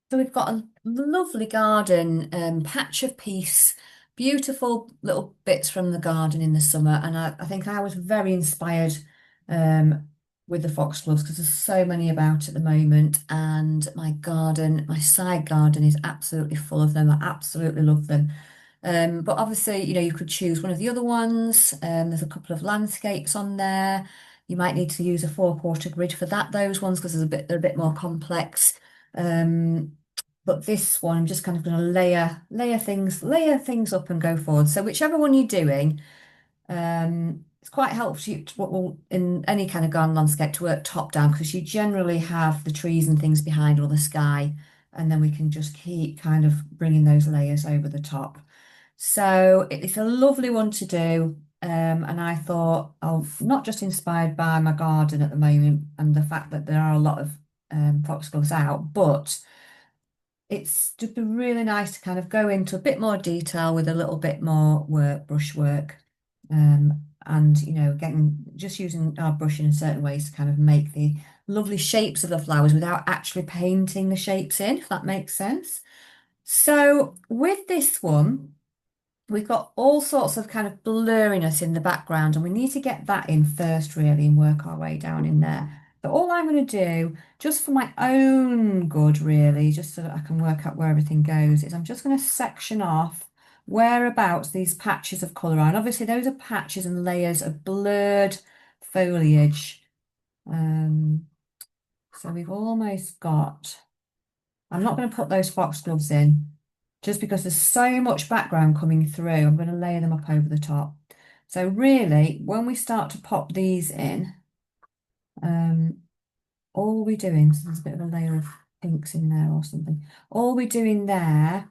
So we've got a lovely garden, patch of peace, beautiful little bits from the garden in the summer. And I think I was very inspired um, with the foxgloves because there's so many about at the moment. And my garden, my side garden is absolutely full of them. I absolutely love them. But obviously, you could choose one of the other ones. There's a couple of landscapes on there. You might need to use a 4-quarter grid for those ones because they're a bit more complex. Um, but this one, I'm just kind of going to layer things up and go forward. So whichever one you're doing, it's quite helpful what will in any kind of garden landscape to work top down because you generally have the trees and things behind or the sky, and then we can just keep kind of bringing those layers over the top. So it's a lovely one to do. And I thought, oh, not just inspired by my garden at the moment and the fact that there are a lot of foxgloves out, but it's just been really nice to kind of go into a bit more detail with a little bit more brushwork, and getting just using our brush in certain ways to kind of make the lovely shapes of the flowers without actually painting the shapes in, if that makes sense. So with this one, we've got all sorts of kind of blurriness in the background, and we need to get that in first, really, and work our way down in there. So all I'm going to do, just for my own good, really, just so that I can work out where everything goes, is I'm just going to section off whereabouts these patches of colour are. And obviously those are patches and layers of blurred foliage. Um, so we've almost got, I'm not going to put those foxgloves in just because there's so much background coming through. I'm going to layer them up over the top. So really, when we start to pop these in, um, all we're doing, so there's a bit of a layer of pinks in there or something. All we're doing there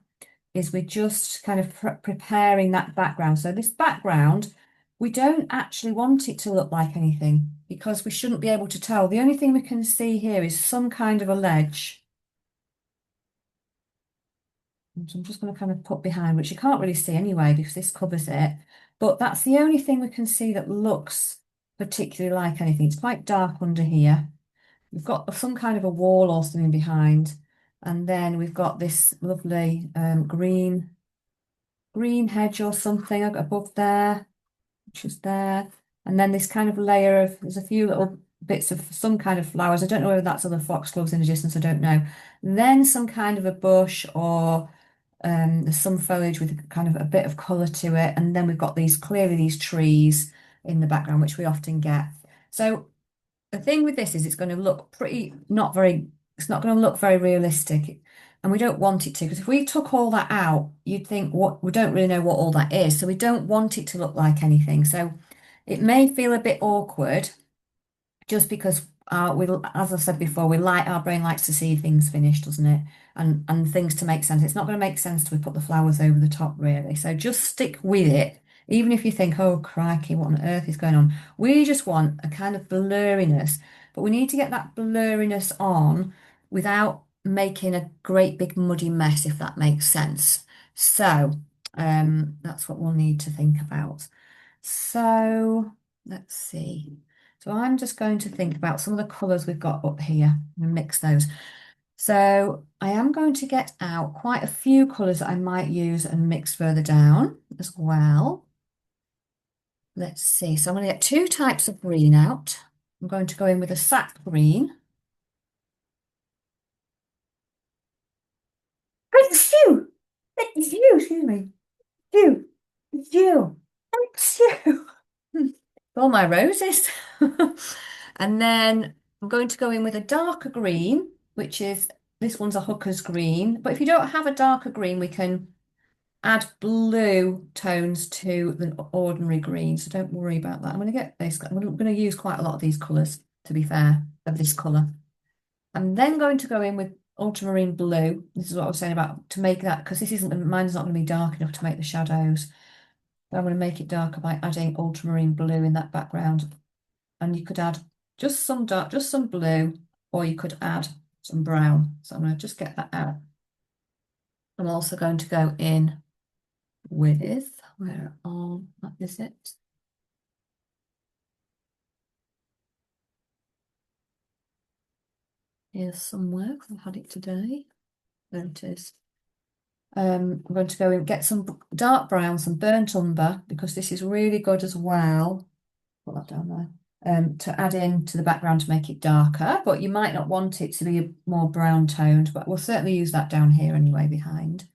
is we're just kind of preparing that background. So this background, we don't actually want it to look like anything because we shouldn't be able to tell. The only thing we can see here is some kind of a ledge. So I'm just going to kind of put behind, which you can't really see anyway because this covers it. But that's the only thing we can see that looks particularly like anything. It's quite dark under here. We've got some kind of a wall or something behind. And then we've got this lovely green hedge or something above there, which is there. And then this kind of layer of, there's a few little bits of some kind of flowers. I don't know whether that's other foxgloves in the distance, I don't know. Then some kind of a bush or there's some foliage with kind of a bit of colour to it. And then we've got clearly these trees in the background, which we often get. So the thing with this is it's going to look it's not going to look very realistic. And we don't want it to, because if we took all that out, you'd think we don't really know what all that is. So we don't want it to look like anything. So it may feel a bit awkward just because as I said before, our brain likes to see things finished, doesn't it? And things to make sense. It's not going to make sense till we put the flowers over the top, really. So just stick with it, even if you think, oh crikey, what on earth is going on? We just want a kind of blurriness, but we need to get that blurriness on without making a great big muddy mess, if that makes sense. So that's what we'll need to think about. So let's see. So I'm just going to think about some of the colours we've got up here and mix those. So I am going to get out quite a few colours that I might use and mix further down as well. Let's see. So I'm going to get two types of green out. I'm going to go in with a sap green. Thanks you. Thanks you. Excuse me. You. You. Thanks you. All my roses. And then I'm going to go in with a darker green, which is, this one's a hooker's green. But if you don't have a darker green, we can add blue tones to the ordinary green. So don't worry about that. I'm going to get this. I'm going to use quite a lot of these colours, to be fair, of this colour. I'm then going to go in with ultramarine blue. This is what I was saying about to make that, because mine's not going to be dark enough to make the shadows. So I'm going to make it darker by adding ultramarine blue in that background. And you could add just some dark, just some blue, or you could add some brown. So I'm going to just get that out. I'm also going to go in with, that is it? Here's somewhere, 'cause I've had it today. There it is. I'm going to go and get some dark brown, some burnt umber, because this is really good as well. Put that down there. To add in to the background to make it darker, but you might not want it to be more brown toned, but we'll certainly use that down here anyway behind.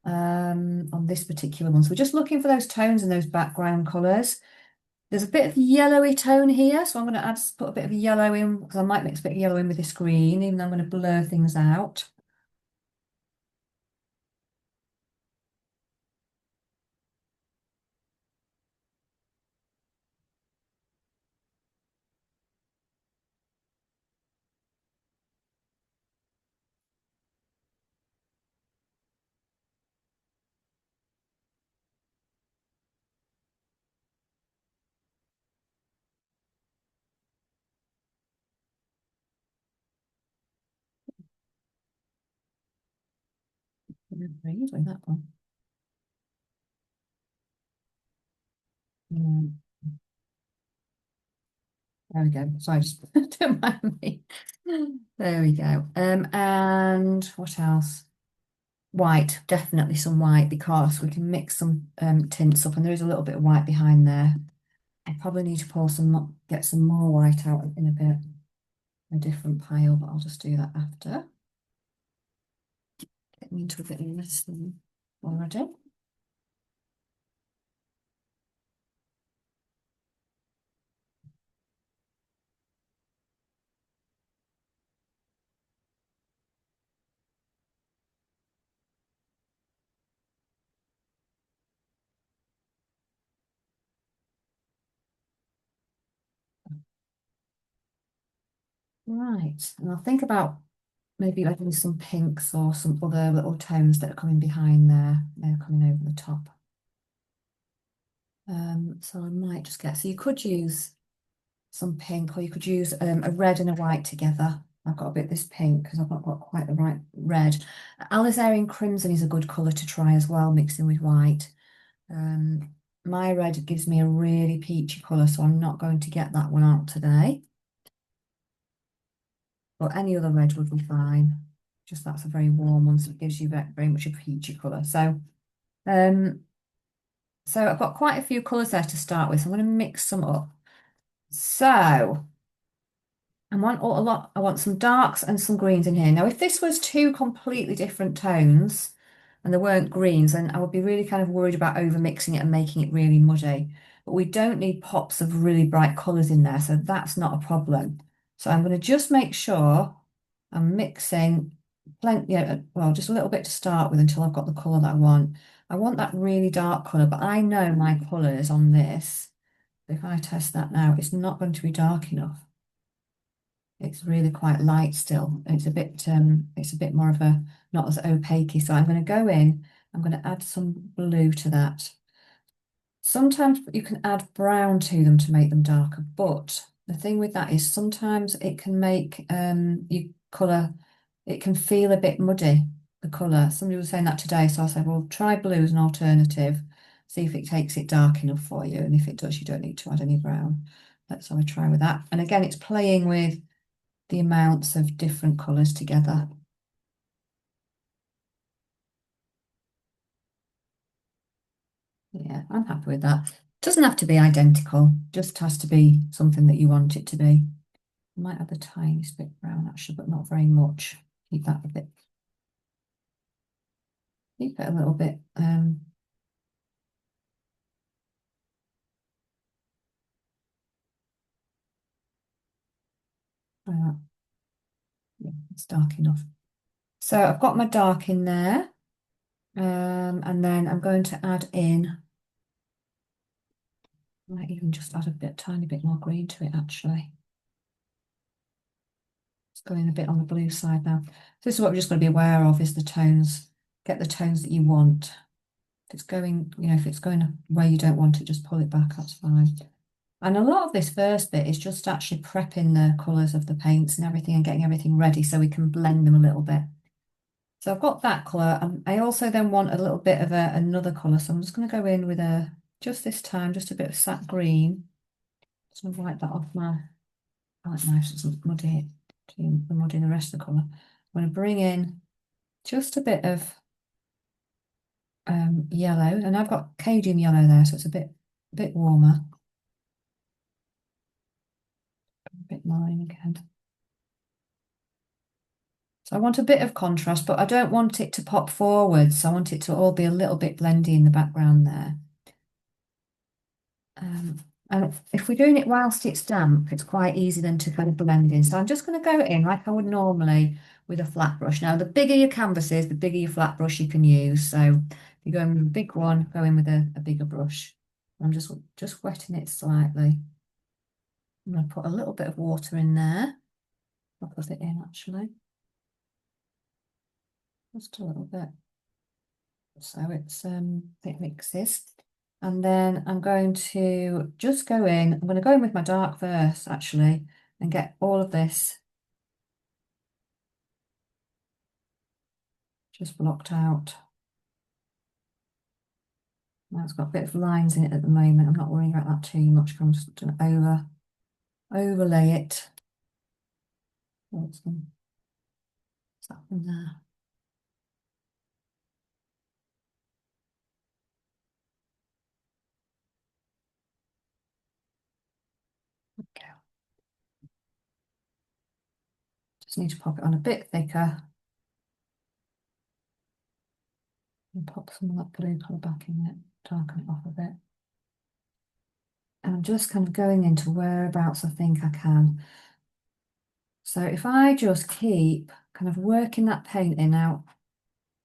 On this particular one. So we're just looking for those tones and those background colours. There's a bit of yellowy tone here, so I'm going to put a bit of yellow in because I might mix a bit of yellow in with this green, even though I'm going to blur things out. Really with that one. Mm, there we go. Sorry, just don't mind me. There we go. And what else? White, definitely some white because we can mix some tints up, and there is a little bit of white behind there. I probably need to pour get some more white out in a bit, a different pile, but I'll just do that after. Getting into a bit of this thing already. Right, and I'll think about maybe adding some pinks or some other little tones that are coming behind there. They're coming over the top. So I might just get, so you could use some pink or you could use a red and a white together. I've got a bit of this pink because I've not got quite the right red. Alizarin crimson is a good colour to try as well, mixing with white. Um, my red gives me a really peachy colour, so I'm not going to get that one out today. But any other red would be fine. Just that's a very warm one, so it gives you very much a peachy colour. Um, so I've got quite a few colours there to start with. So I'm going to mix some up. So I want some darks and some greens in here. Now, if this was two completely different tones and there weren't greens, then I would be really kind of worried about over mixing it and making it really muddy. But we don't need pops of really bright colours in there, so that's not a problem. So I'm going to just make sure I'm mixing plenty, yeah, well, just a little bit to start with until I've got the colour that I want. I want that really dark colour, but I know my colours on this. If I test that now, it's not going to be dark enough. It's really quite light still. It's a bit more of a not as opaque. So I'm going to go in, I'm going to add some blue to that. Sometimes you can add brown to them to make them darker, but the thing with that is sometimes it can make your colour, it can feel a bit muddy, the colour. Somebody was saying that today, so I said, well, try blue as an alternative, see if it takes it dark enough for you. And if it does, you don't need to add any brown. Let's have a try with that. And again, it's playing with the amounts of different colours together. Yeah, I'm happy with that. Doesn't have to be identical, just has to be something that you want it to be. I might add the tiniest bit brown actually, but not very much. Keep that a bit, keep it a little bit, uh, yeah, it's dark enough. So I've got my dark in there, and then I'm going to add in, I might even just add a bit, tiny bit more green to it actually. It's going a bit on the blue side now. So this is what we're just going to be aware of is the tones. Get the tones that you want. If it's going, if it's going where you don't want it, just pull it back, that's fine. And a lot of this first bit is just actually prepping the colours of the paints and everything and getting everything ready so we can blend them a little bit. So I've got that colour. I also then want a little bit of another colour. So I'm just going to go in with just this time, just a bit of sap green. Just going to wipe that off my palette knife so it doesn't muddy it, muddy the rest of the colour. I'm going to bring in just a bit of yellow, and I've got cadmium yellow there, so it's a bit warmer. A bit mine again. So I want a bit of contrast, but I don't want it to pop forwards. So I want it to all be a little bit blendy in the background there. Um, and if we're doing it whilst it's damp, it's quite easy then to kind of blend in. So I'm just going to go in like I would normally with a flat brush. Now, the bigger your canvas is, the bigger your flat brush you can use. So if you're going with a big one, go in with a bigger brush. I'm just wetting it slightly. I'm going to put a little bit of water in there. I'll put it in actually. Just a little bit. So it mixes. And then I'm going to just go in. I'm going to go in with my dark first actually and get all of this just blocked out. Now it's got a bit of lines in it at the moment. I'm not worrying about that too much. I'm just going to overlay it. What's that one there? Okay. Just need to pop it on a bit thicker and pop some of that blue colour back in it, darken it off a bit. And I'm just kind of going into whereabouts I think I can. So if I just keep kind of working that paint in now,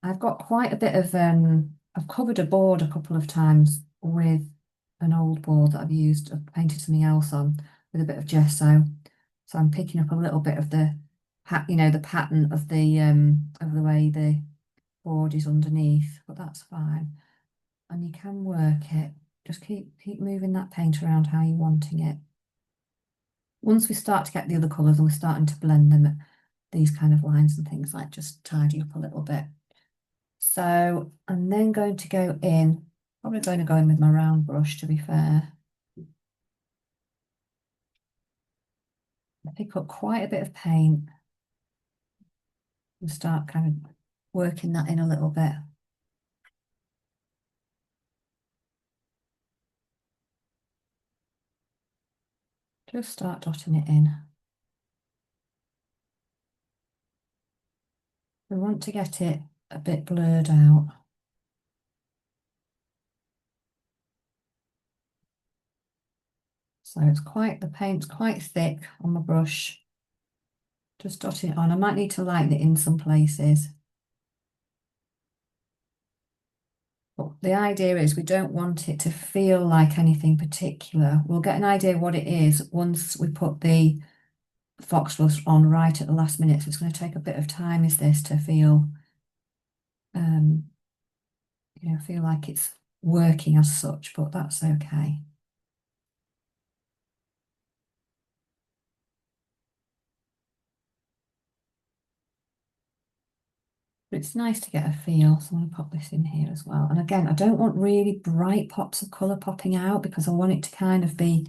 I've got quite a bit of, I've covered a board a couple of times with an old board that I've used, I've painted something else on with a bit of gesso. So I'm picking up a little bit of the the pattern of the way the board is underneath, but that's fine. And you can work it. Just keep moving that paint around how you're wanting it. Once we start to get the other colours and we're starting to blend them, these kind of lines and things like just tidy up a little bit. So I'm then going to go in, probably going to go in with my round brush to be fair. I pick up quite a bit of paint and start kind of working that in a little bit. Just start dotting it in. We want to get it a bit blurred out. So the paint's quite thick on the brush. Just dotting it on. I might need to lighten it in some places. But the idea is we don't want it to feel like anything particular. We'll get an idea what it is once we put the Foxgloves on right at the last minute. So it's going to take a bit of time, is this, to um, feel like it's working as such, but that's okay. But it's nice to get a feel, so I'm going to pop this in here as well. And again, I don't want really bright pops of colour popping out because I want it to kind of be,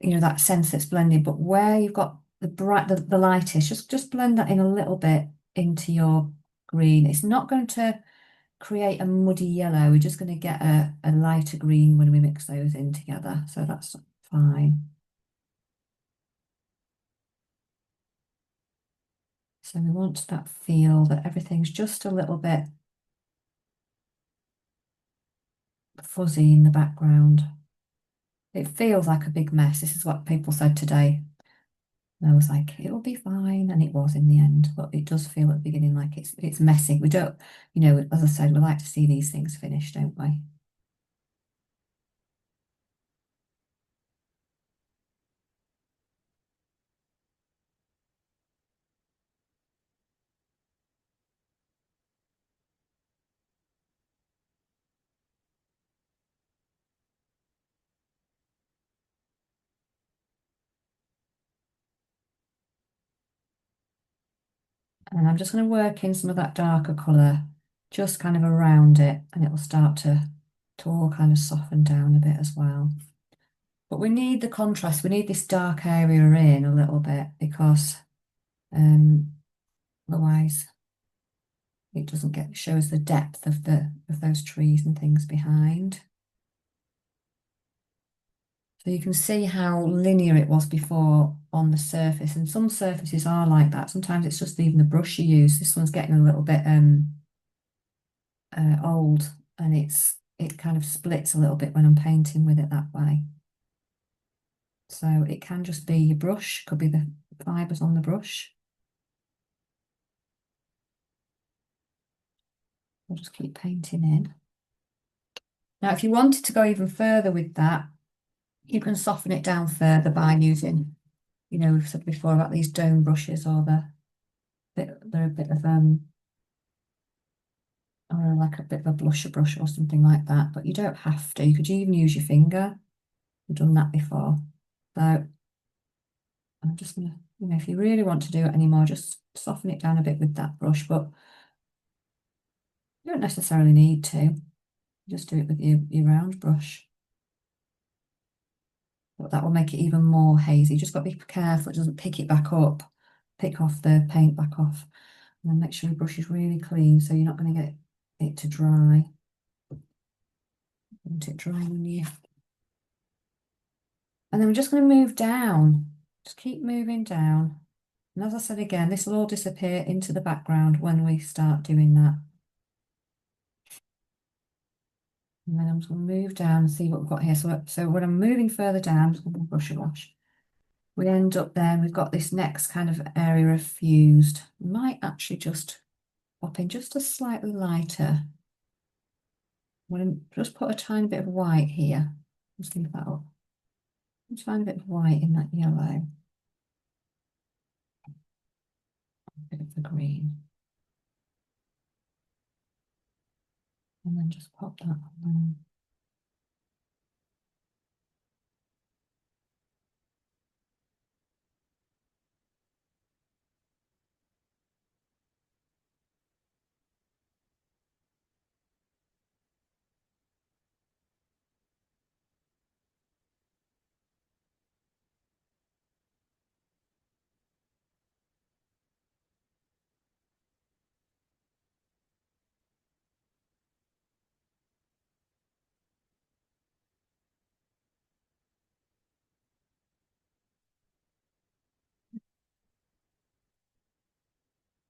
that sense that's blended. But where you've got the lightest, just blend that in a little bit into your green. It's not going to create a muddy yellow. We're just going to get a lighter green when we mix those in together. So that's fine. So we want that feel that everything's just a little bit fuzzy in the background. It feels like a big mess. This is what people said today. And I was like, it'll be fine. And it was in the end, but it does feel at the beginning like it's messy. We don't, as I said, we like to see these things finished, don't we? And I'm just going to work in some of that darker colour, just kind of around it, and it will start to all kind of soften down a bit as well. But we need the contrast. We need this dark area in a little bit because otherwise it doesn't show us the depth of those trees and things behind. So you can see how linear it was before on the surface, and some surfaces are like that. Sometimes it's just even the brush you use. This one's getting a little bit old, and it kind of splits a little bit when I'm painting with it that way. So it can just be your brush, could be the fibres on the brush. I'll just keep painting in. Now, if you wanted to go even further with that, you can soften it down further by using, we've said before about these dome brushes, or they're a bit of or like a bit of a blusher brush or something like that. But you don't have to. You could even use your finger. We've done that before. So I'm just gonna, if you really want to do it anymore, just soften it down a bit with that brush. But you don't necessarily need to. Just do it with your round brush. But that will make it even more hazy. You just got to be careful it doesn't pick it back up, pick off the paint back off. And then make sure your brush is really clean so you're not going to get it to dry. Want it dry on you. And then we're just going to move down. Just keep moving down. And as I said again, this will all disappear into the background when we start doing that. And then I'm just going to move down and see what we've got here. So when I'm moving further down, I'm just going to brush it wash. We end up there, we've got this next kind of area of fused. We might actually just pop in just a slightly lighter. I'm going to just put a tiny bit of white here. Just leave that up. A tiny bit of white in that yellow. A bit of the green. And then just pop that on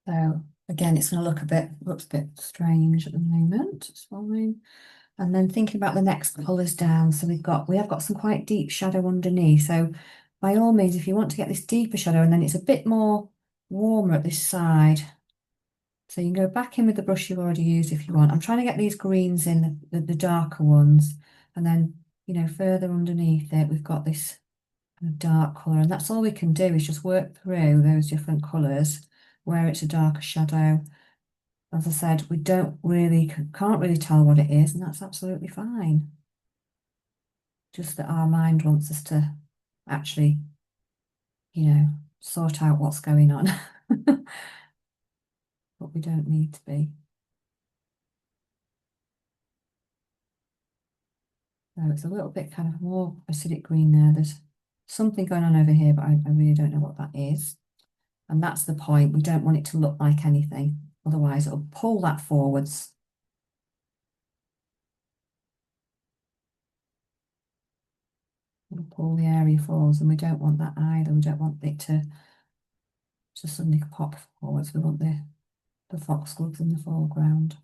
So again, it's going to looks a bit strange at the moment. It's fine. And then thinking about the next colours down, so we have got some quite deep shadow underneath. So by all means, if you want to get this deeper shadow, and then it's a bit more warmer at this side, so you can go back in with the brush you've already used if you want. I'm trying to get these greens in, the darker ones, and then further underneath it, we've got this kind of dark colour, and that's all we can do is just work through those different colours where it's a darker shadow. As I said, we can't really tell what it is, and that's absolutely fine. Just that our mind wants us to actually, sort out what's going on. But we don't need to be. So it's a little bit kind of more acidic green there. There's something going on over here, but I really don't know what that is. And that's the point. We don't want it to look like anything. Otherwise, it'll pull that forwards. It'll pull the area forwards, and we don't want that either. We don't want it to suddenly pop forwards. We want the foxgloves in the foreground.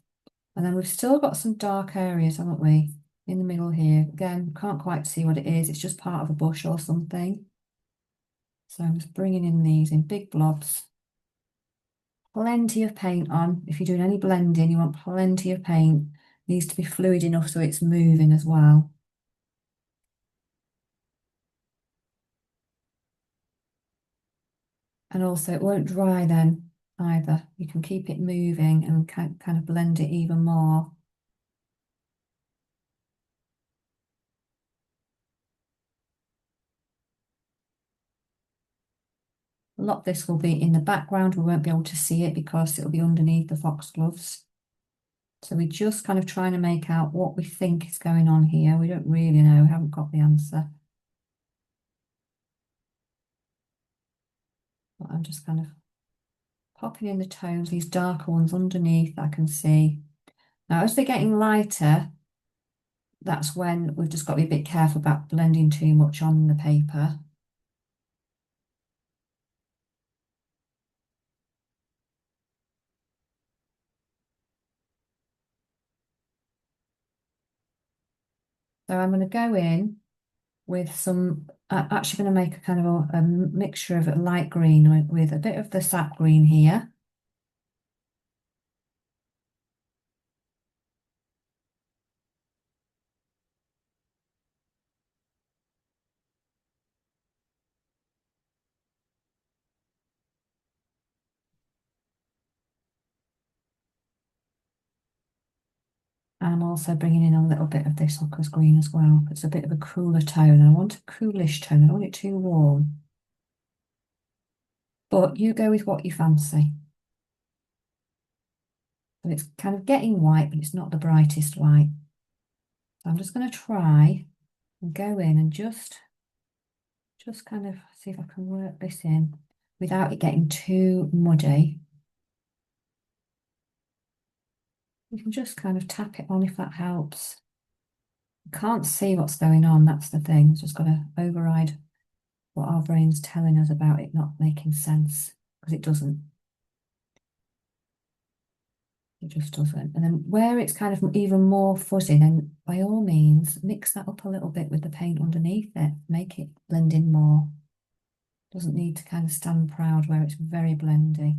And then we've still got some dark areas, haven't we? In the middle here. Again, can't quite see what it is. It's just part of a bush or something. So I'm just bringing in these in big blobs. Plenty of paint on. If you're doing any blending, you want plenty of paint. It needs to be fluid enough so it's moving as well. And also it won't dry then either. You can keep it moving and kind of blend it even more. A lot of this will be in the background. We won't be able to see it because it'll be underneath the foxgloves. So we're just kind of trying to make out what we think is going on here. We don't really know. We haven't got the answer. But I'm just kind of popping in the tones, these darker ones underneath I can see. Now, as they're getting lighter, that's when we've just got to be a bit careful about blending too much on the paper. So I'm going to go in with some, I'm actually going to make a kind of a mixture of a light green with a bit of the sap green here. And I'm also bringing in a little bit of this aqueous green as well. It's a bit of a cooler tone. I want a coolish tone. I don't want it too warm. But you go with what you fancy. So it's kind of getting white, but it's not the brightest white. So I'm just going to try and go in and just kind of see if I can work this in without it getting too muddy. You can just kind of tap it on if that helps. You can't see what's going on, that's the thing. It's just got to override what our brain's telling us about it not making sense, because it doesn't. It just doesn't. And then where it's kind of even more fuzzy, then by all means, mix that up a little bit with the paint underneath it. Make it blend in more. Doesn't need to kind of stand proud where it's very blendy.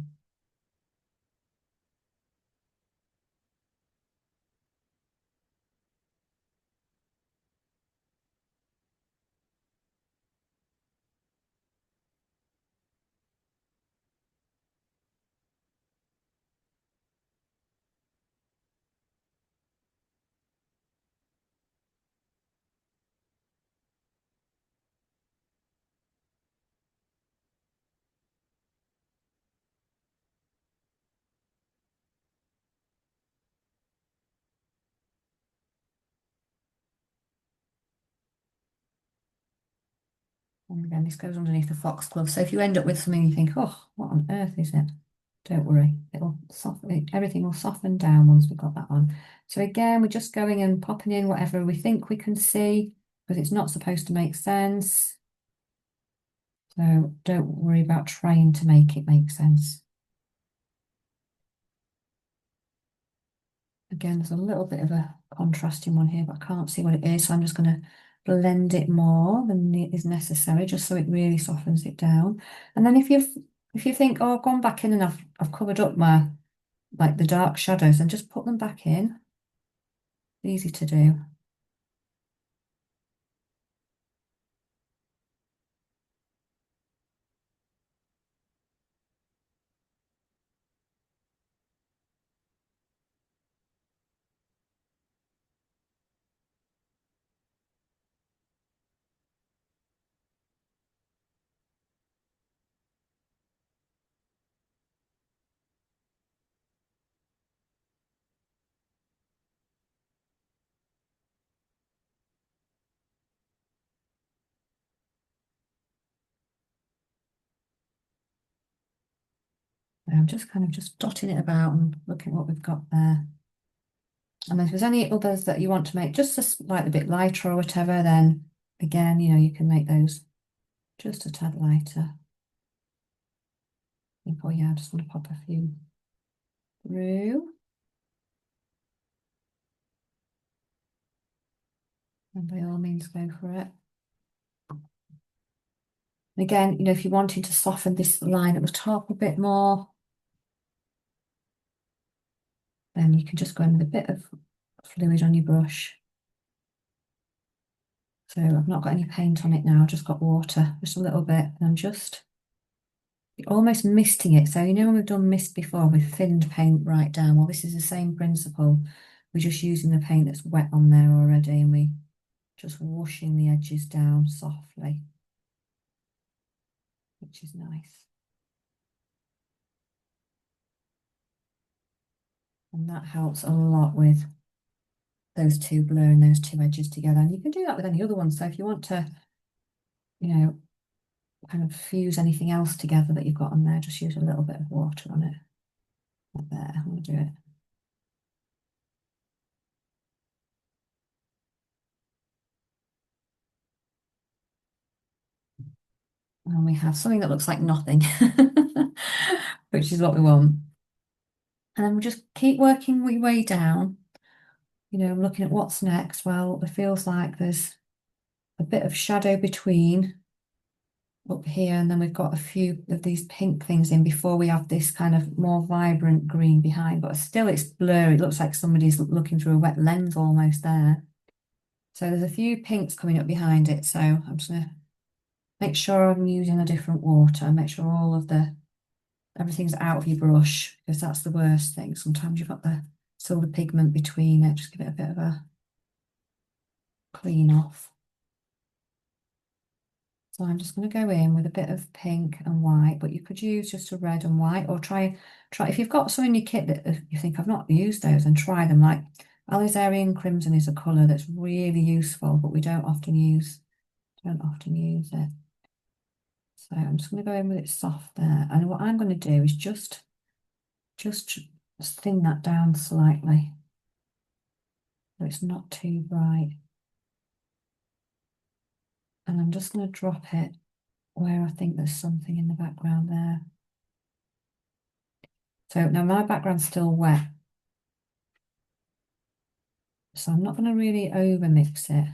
And again, this goes underneath the foxglove. So if you end up with something you think, oh, what on earth is it? Don't worry, it'll soften, everything will soften down once we've got that on. So again, we're just going and popping in whatever we think we can see, because it's not supposed to make sense. So don't worry about trying to make it make sense. Again, there's a little bit of a contrasting one here, but I can't see what it is. So I'm just going to blend it more than is necessary, just so it really softens it down. And then if you think, oh, I've gone back in and I've covered up my like the dark shadows, and just put them back in. Easy to do. I'm just kind of just dotting it about and looking at what we've got there. And if there's any others that you want to make just a slightly bit lighter or whatever, then again, you can make those just a tad lighter. I think, oh yeah, I just want to pop a few through. And by all means, go for it. And again, if you're wanting to soften this line at the top a bit more, then you can just go in with a bit of fluid on your brush. So I've not got any paint on it now, I've just got water, just a little bit, and I'm just almost misting it. So when we've done mist before, we've thinned paint right down. Well, this is the same principle. We're just using the paint that's wet on there already, and we just washing the edges down softly, which is nice. And that helps a lot with those two blurring those two edges together. And you can do that with any other one. So if you want to, you know, kind of fuse anything else together that you've got on there. Just use a little bit of water on it. Like there, I'm going to do it. And we have something that looks like nothing, which is what we want. And then we just keep working your way down, looking at what's next. Well, it feels like there's a bit of shadow between up here, and then we've got a few of these pink things in before we have this kind of more vibrant green behind, but still it's blurry. It looks like somebody's looking through a wet lens almost there. So there's a few pinks coming up behind it. So I'm just going to make sure I'm using a different water, make sure everything's out of your brush, because that's the worst thing. Sometimes you've got still the pigment between it. Just give it a bit of a clean off. So I'm just going to go in with a bit of pink and white, but you could use just a red and white, or try if you've got some in your kit that you think I've not used those, and try them. Like alizarin crimson is a colour that's really useful, but we don't often use it. So I'm just going to go in with it soft there, and what I'm going to do is just thin that down slightly so it's not too bright, and I'm just going to drop it where I think there's something in the background there. So now my background's still wet, so I'm not going to really over mix it,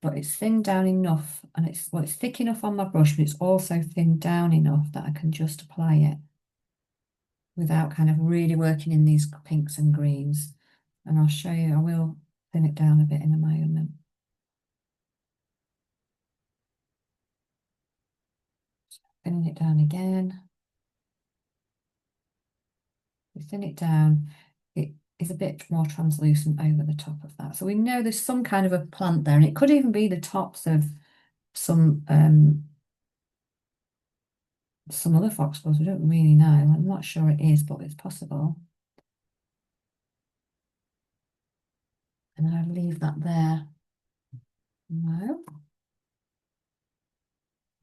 but it's thinned down enough, and it's thick enough on my brush, but it's also thinned down enough that I can just apply it without kind of really working in these pinks and greens. And I'll show you, I will thin it down a bit in a moment. Thinning it down again. We thin it down, it is a bit more translucent over the top of that. So we know there's some kind of a plant there, and it could even be the tops of some other foxgloves. We don't really know. I'm not sure it is, but it's possible. And then I leave that there. No.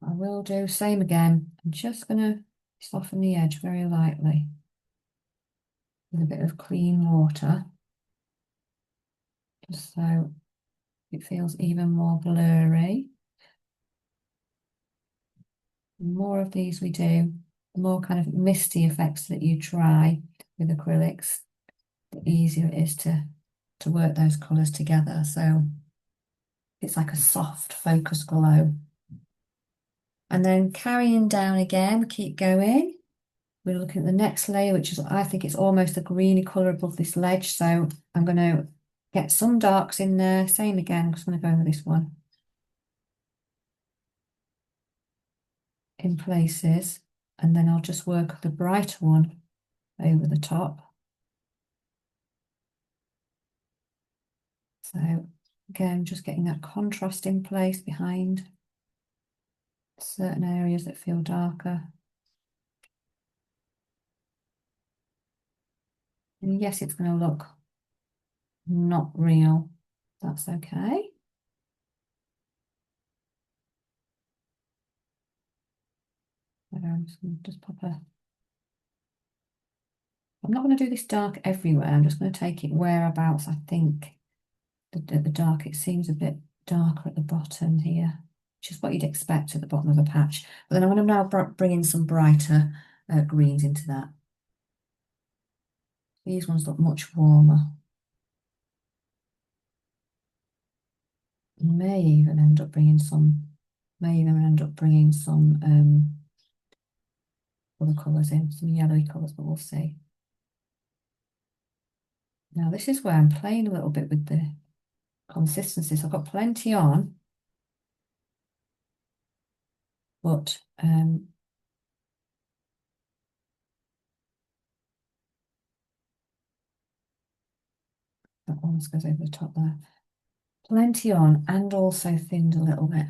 I will do same again. I'm just gonna soften the edge very lightly with a bit of clean water, just so it feels even more blurry. The more of these we do, the more kind of misty effects that you try with acrylics, the easier it is to work those colours together. So it's like a soft focus glow. And then carrying down again, keep going. We're looking at the next layer, which is, I think it's almost a greeny colour above this ledge. So I'm going to get some darks in there. Same again, I'm just going to go with this one in places. And then I'll just work the brighter one over the top. So again, just getting that contrast in place behind certain areas that feel darker. And yes, it's going to look not real. That's okay. I'm just going to pop I'm not going to do this dark everywhere. I'm just going to take it whereabouts I think the dark, it seems a bit darker at the bottom here, which is what you'd expect at the bottom of a patch. But then I'm going to now bring in some brighter greens into that. These ones look much warmer. May even end up bringing some other colours in, some yellowy colours, but we'll see. Now this is where I'm playing a little bit with the consistency. So I've got plenty on, but that almost goes over the top there. Plenty on, and also thinned a little bit.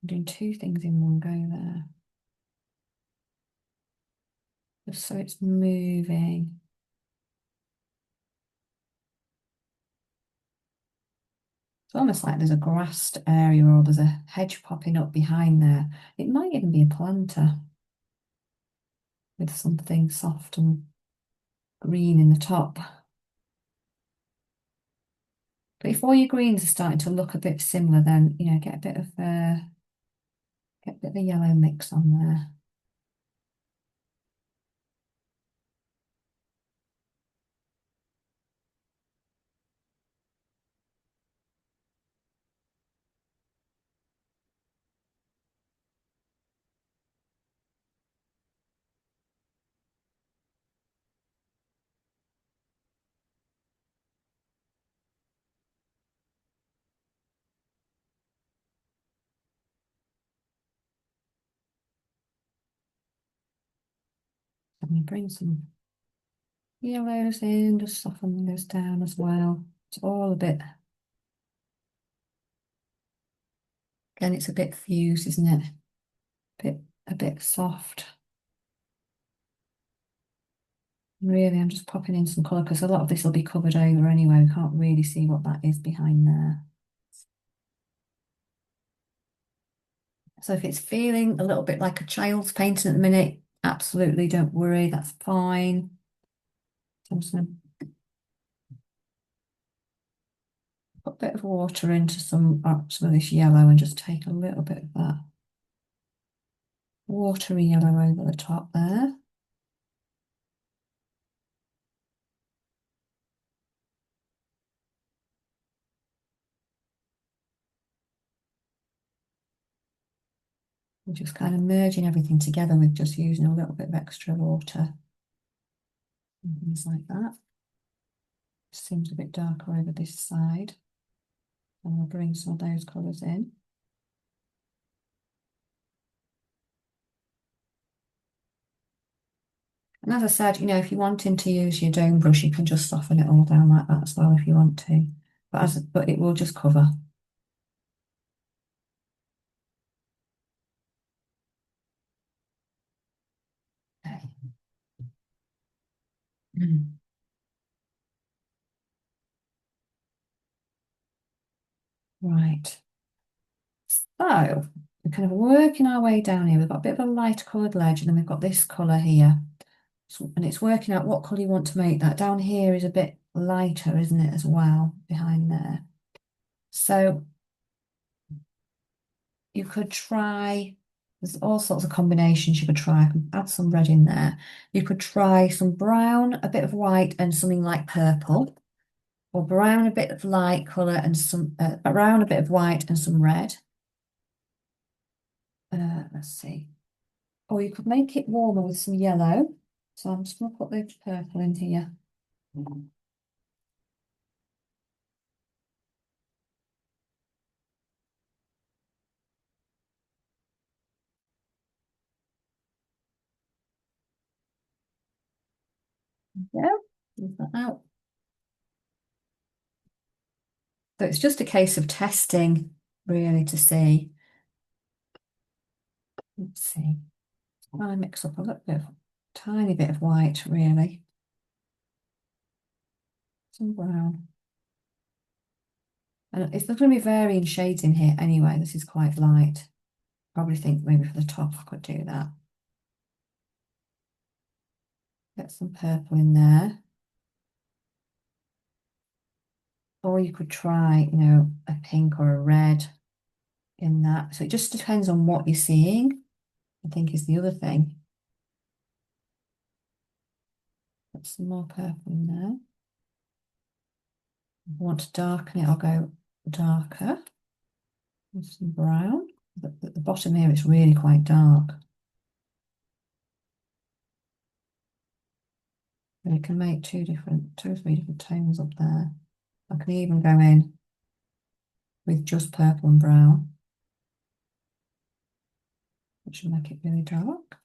I'm doing two things in one go there. Just so it's moving. It's almost like there's a grassed area or there's a hedge popping up behind there. It might even be a planter with something soft and green in the top. But if all your greens are starting to look a bit similar, then, get get a bit of a yellow mix on there. I'm going to bring some yellows in, just soften those down as well. It's all a bit, again, it's a bit fused, isn't it? A bit soft. Really, I'm just popping in some colour because a lot of this will be covered over anyway. We can't really see what that is behind there. So if it's feeling a little bit like a child's painting at the minute, absolutely don't worry, that's fine. So I'm just going to put a bit of water into some of this yellow and just take a little bit of that watery yellow over the top there. We're just kind of merging everything together with just using a little bit of extra water and things like that. Seems a bit darker over this side. And we'll bring some of those colours in. And as I said, if you're wanting to use your dome brush, you can just soften it all down like that as well if you want to. But it will just cover. Okay. Right. So we're kind of working our way down here. We've got a bit of a light coloured ledge, and then we've got this colour here. And it's working out what colour you want to make that. Down here is a bit lighter, isn't it, as well, behind there. So you could try, there's all sorts of combinations you could try. I can add some red in there. You could try some brown, a bit of white, and something like purple. Or brown, a bit of light colour, and some brown, a bit of white, and some red. Let's see. Or you could make it warmer with some yellow. So I'm just going to put the purple in here. Yeah, leave that out. So it's just a case of testing, really, to see. Let's see. I mix up a little bit of, tiny bit of white, really. Some brown. And it's not going to be varying shades in here anyway. This is quite light. Probably think maybe for the top I could do that. Get some purple in there. Or you could try, a pink or a red in that. So it just depends on what you're seeing, I think is the other thing. Put some more purple in there. If I want to darken it, I'll go darker with some brown. At the bottom here, it's really quite dark. And you can make two or three different tones up there. I can even go in with just purple and brown, which will make it really dark.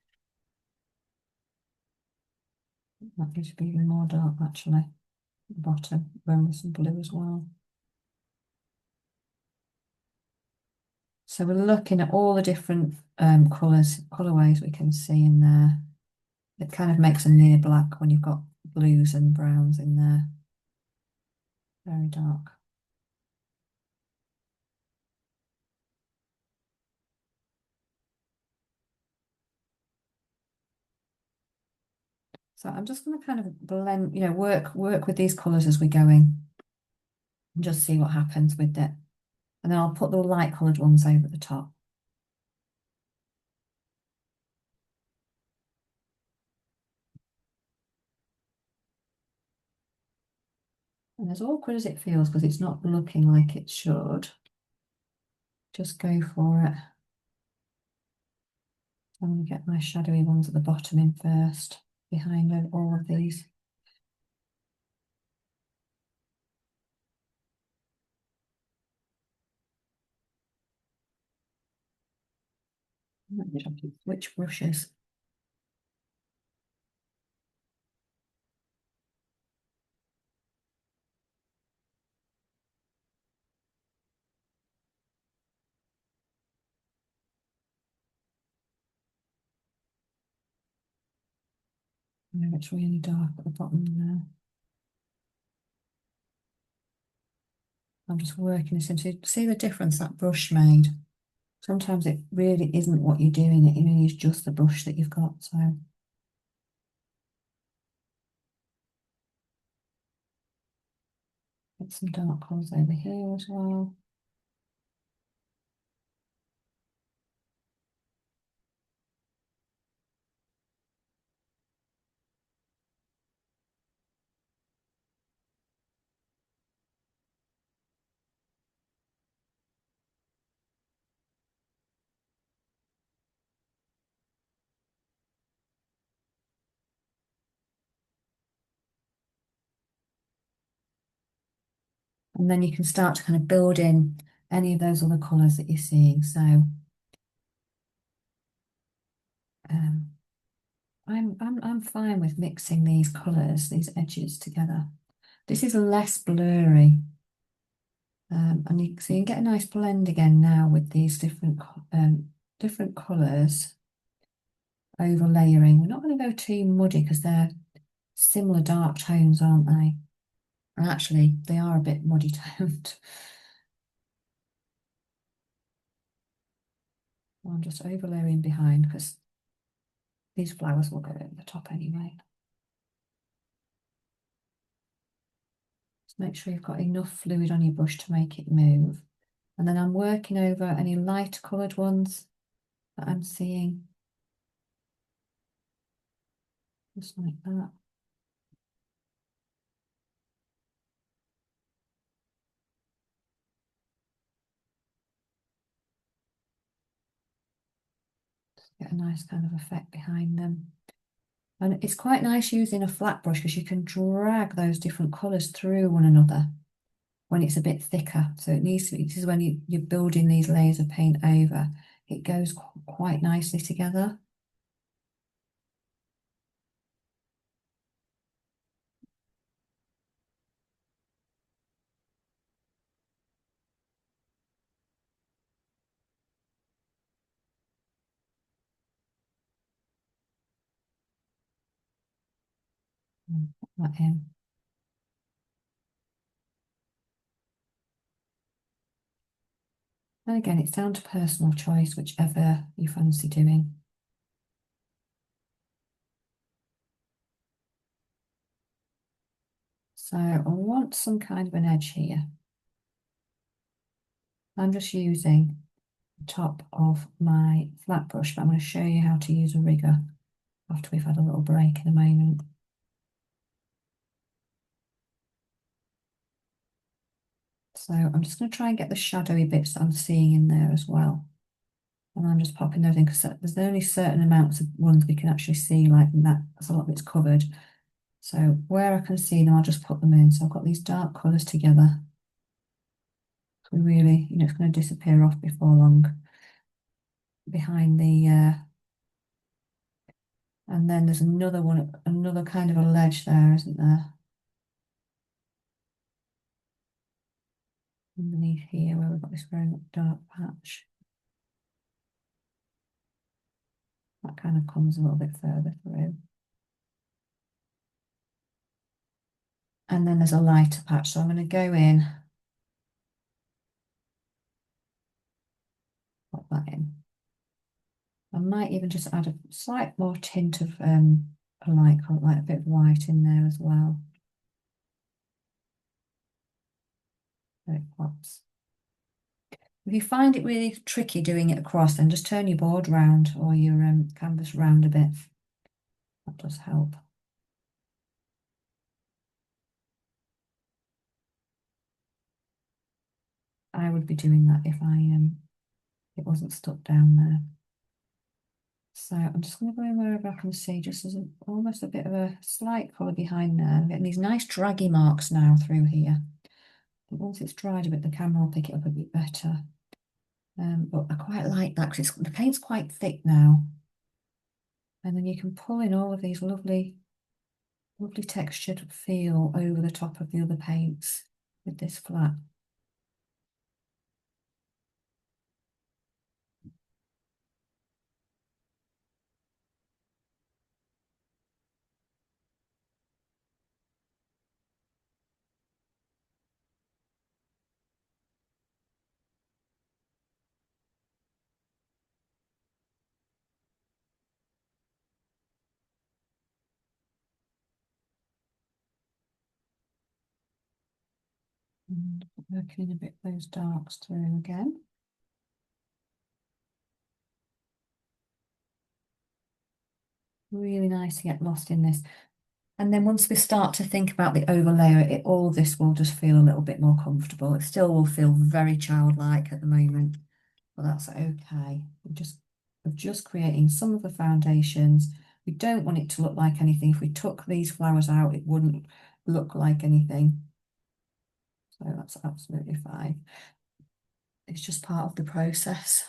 That needs to be even more dark, actually. At the bottom, going with some blue as well. So we're looking at all the different colourways we can see in there. It kind of makes a near black when you've got blues and browns in there. Very dark. So I'm just going to kind of blend, work with these colours as we're going and just see what happens with it. And then I'll put the light coloured ones over the top. And as awkward as it feels, because it's not looking like it should, just go for it. I'm going to get my shadowy ones at the bottom in first, behind all of these. Let me switch brushes. No, it's really dark at the bottom there. I'm just working this into, see the difference that brush made? Sometimes it really isn't what you're doing, it really is just the brush that you've got, so. Get some dark colours over here as well. And then you can start to kind of build in any of those other colours that you're seeing. So um, I'm fine with mixing these colours, these edges together. This is less blurry. And so you can get a nice blend again now with these different colours overlaying. We're not going to go too muddy because they're similar dark tones, aren't they? And actually, they are a bit muddy toned. I'm just overlaying behind because these flowers will go over the top anyway. Just make sure you've got enough fluid on your brush to make it move. And then I'm working over any lighter coloured ones that I'm seeing. Just like that. Just get a nice kind of effect behind them. And it's quite nice using a flat brush because you can drag those different colours through one another when it's a bit thicker. So it needs to be, this is when you're building these layers of paint over, it goes quite nicely together. Put that in. And again, it's down to personal choice, whichever you fancy doing. So I want some kind of an edge here. I'm just using the top of my flat brush, but I'm going to show you how to use a rigger after we've had a little break in a moment. So I'm just going to try and get the shadowy bits that I'm seeing in there as well. And I'm just popping those in because there's only certain amounts of ones we can actually see like that, as a lot of it's covered. So where I can see them, I'll just put them in. So I've got these dark colours together. So we really, it's going to disappear off before long behind the, and then there's another one, another kind of a ledge there, isn't there? Underneath here where we've got this very dark patch. That kind of comes a little bit further through. And then there's a lighter patch. So I'm going to go in, pop that in. I might even just add a slight more tint of I like a bit of white in there as well. So it pops. If you find it really tricky doing it across, then just turn your board round or your canvas round a bit. That does help. I would be doing that if it wasn't stuck down there. So I'm just going to go in wherever I can see, just as almost a bit of a slight colour behind there. I'm getting these nice draggy marks now through here. But once it's dried a bit, the camera will pick it up a bit better. But I quite like that because the paint's quite thick now. And then you can pull in all of these lovely, lovely textured feel over the top of the other paints with this flat. And working in a bit those darks through again. Really nice to get lost in this. And then once we start to think about the overlayer, all of this will just feel a little bit more comfortable. It still will feel very childlike at the moment, but that's okay. We're just creating some of the foundations. We don't want it to look like anything. If we took these flowers out, it wouldn't look like anything. So that's absolutely fine. It's just part of the process.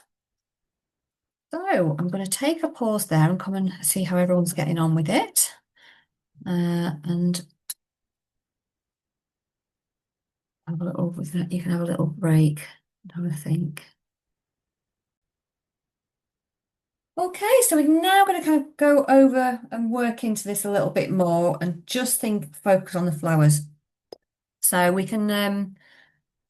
So I'm going to take a pause there and come and see how everyone's getting on with it. And have a little, you can have a little break and have a think. Okay, so we're now going to kind of go over and work into this a little bit more and just focus on the flowers. So we can,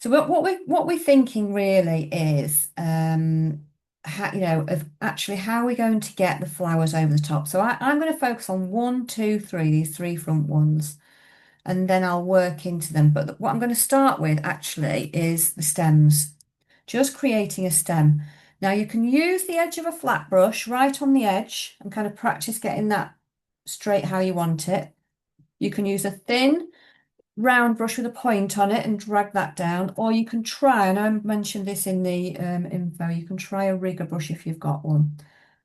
so what we're thinking really is, how, of actually how we're going to get the flowers over the top. So I'm going to focus on one, two, three, these three front ones, and then I'll work into them. But what I'm going to start with actually is the stems, just creating a stem. Now you can use the edge of a flat brush right on the edge and kind of practice getting that straight how you want it. You can use a thin round brush with a point on it and drag that down, or you can try, and I mentioned this in the info, you can try a rigger brush if you've got one,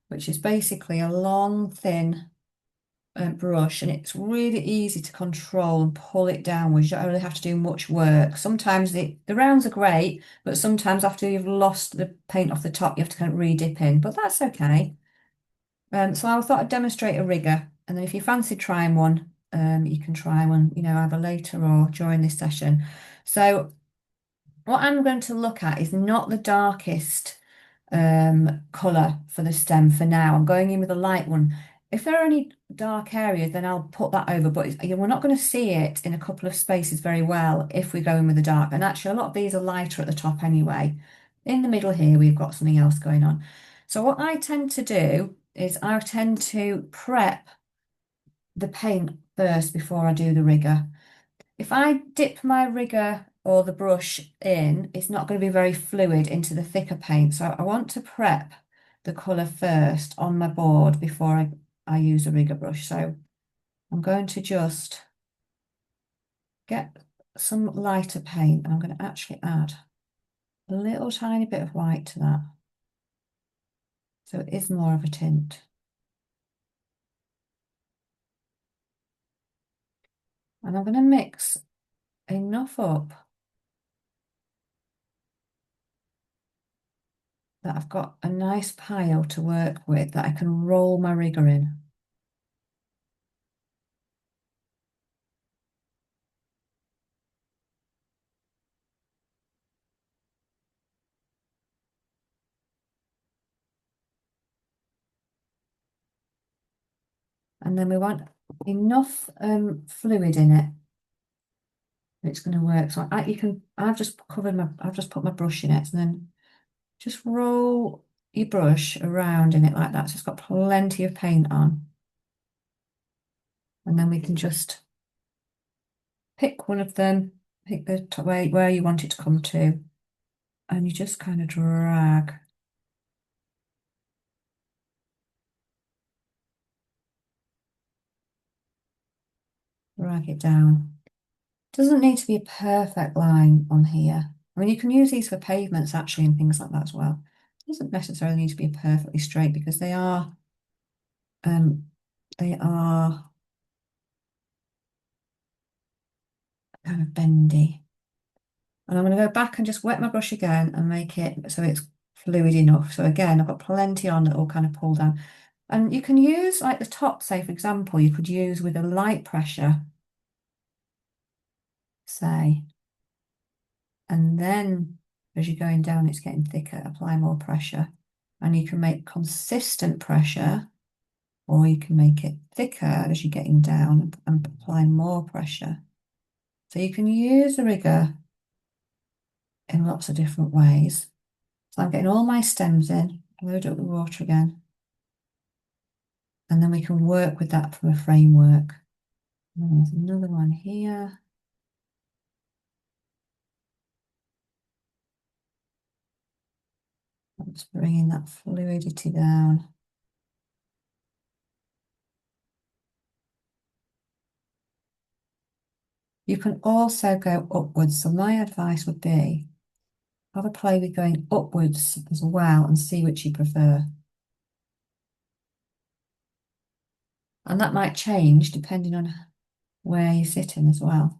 which is basically a long, thin brush, and it's really easy to control and pull it downwards. You don't really have to do much work. Sometimes the rounds are great, but sometimes after you've lost the paint off the top, you have to kind of re-dip in, but that's okay. So I thought I'd demonstrate a rigger, and then if you fancy trying one, you can try one, either later or during this session. So what I'm going to look at is not the darkest colour for the stem for now. I'm going in with a light one. If there are any dark areas, then I'll put that over, but we're not going to see it in a couple of spaces very well if we go in with the dark. And actually, a lot of these are lighter at the top anyway. In the middle here, we've got something else going on. So what I tend to do is I tend to prep the paint first before I do the rigger. If I dip my rigger or the brush in, it's not going to be very fluid into the thicker paint. So I want to prep the colour first on my board before I use a rigger brush. So I'm going to just get some lighter paint and I'm going to actually add a little tiny bit of white to that. So it is more of a tint. And I'm going to mix enough up that I've got a nice pile to work with that I can roll my rigger in. And then we want enough fluid in it. It's going to work. So I've just put my brush in it, and then just roll your brush around in it like that. So it's got plenty of paint on. And then we can just pick one of them, pick the top where you want it to come to, and you just kind of drag it down. Doesn't need to be a perfect line on here. I mean, you can use these for pavements actually and things like that as well. It doesn't necessarily need to be perfectly straight because um, they are kind of bendy. And I'm going to go back and just wet my brush again and make it so it's fluid enough. So again, I've got plenty on that will kind of pull down. And you can use like the top, say for example, you could use with a light pressure, say, and then as you're going down, it's getting thicker, apply more pressure. And you can make consistent pressure, or you can make it thicker as you're getting down and apply more pressure. So you can use a rigger in lots of different ways. So I'm getting all my stems in, load up the water again, and then we can work with that from a framework. And there's another one here. I'm just bringing that fluidity down. You can also go upwards. So my advice would be have a play with going upwards as well and see which you prefer. And that might change depending on where you're sitting as well.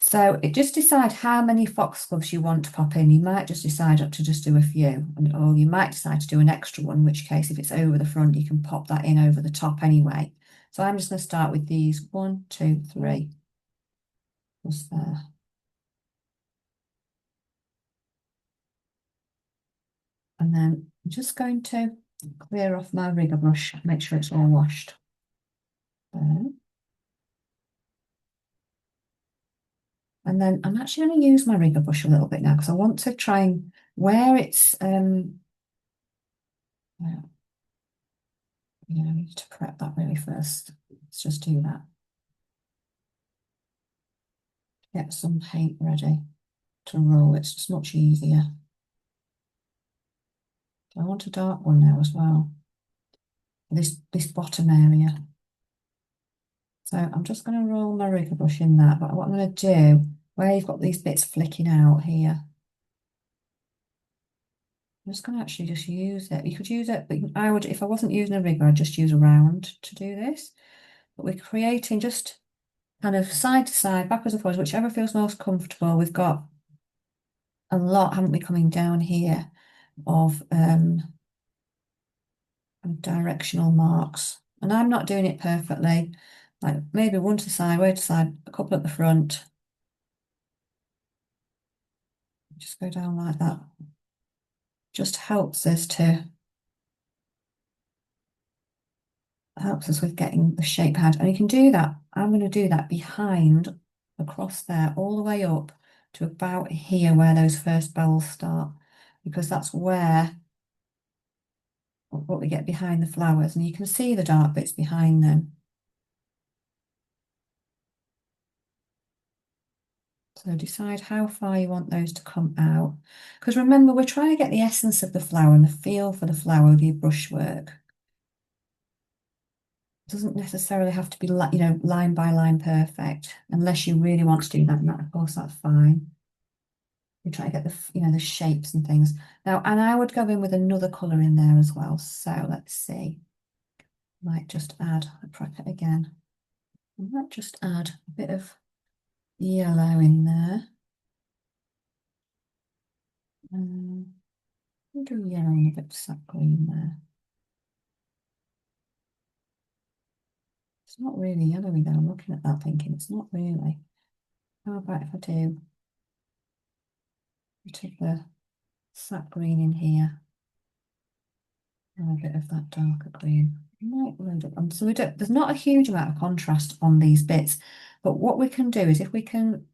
So it just decide how many foxgloves you want to pop in. You might just decide to just do a few, or you might decide to do an extra one, in which case if it's over the front, you can pop that in over the top anyway. So I'm just going to start with these 1, 2, 3. Just there. And then I'm just going to clear off my rigger brush, make sure it's all washed. There. And then I'm actually going to use my rigger brush a little bit now because I want to try and where it's well, I need to prep that really first. Let's just do that. Get some paint ready to roll. It's just much easier. I want a dark one now as well. This bottom area. So I'm just going to roll my rigger brush in that. But what I'm going to do, where you've got these bits flicking out here, I'm just going to actually just use it. You could use it, but I would, if I wasn't using a rigger, I'd just use a round to do this. But we're creating just kind of side to side, backwards and forwards, whichever feels most comfortable. We've got a lot, haven't we, coming down here of directional marks. And I'm not doing it perfectly. Like maybe one to the side, way to the side, a couple at the front. Just go down like that. Just helps us with getting the shape had. And you can do that. I'm going to do that behind, across there, all the way up to about here where those first bells start, because that's where what we get behind the flowers. And you can see the dark bits behind them. So decide how far you want those to come out. Because remember, we're trying to get the essence of the flower and the feel for the flower with your brushwork. It doesn't necessarily have to be, line by line perfect, unless you really want to do that. And that, of course, that's fine. We try to get the shapes and things. Now, and I would go in with another colour in there as well. So let's see. Might just add, prep it again. I might just add a bit of yellow in there. We'll do yellow and a bit of sap green there. It's not really yellowy though. I'm looking at that thinking it's not really. How about if I do a bit of the sap green in here and a bit of that darker green. Might load up. So there's not a huge amount of contrast on these bits, but what we can do is if we can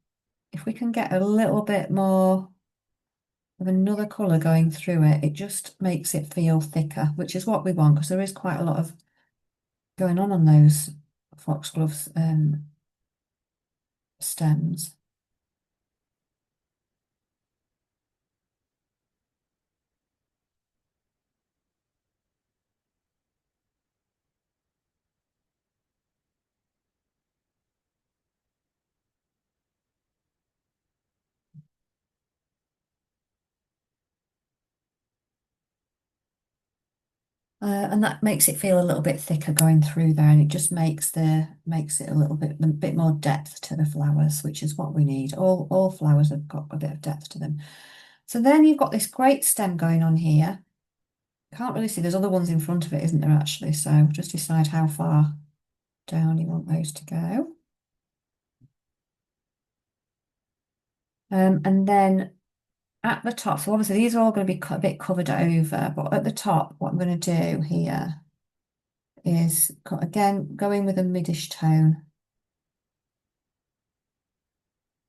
get a little bit more of another colour going through it, it just makes it feel thicker, which is what we want because there is quite a lot of going on those foxgloves stems. And that makes it feel a little bit thicker going through there, and it just makes it a bit more depth to the flowers, which is what we need. All flowers have got a bit of depth to them. So then you've got this great stem going on here. Can't really see, there's other ones in front of it, isn't there, actually? So just decide how far down you want those to go. And then at the top, so obviously these are all going to be a bit covered over, but at the top, what I'm going to do here is, again, going with a midish tone.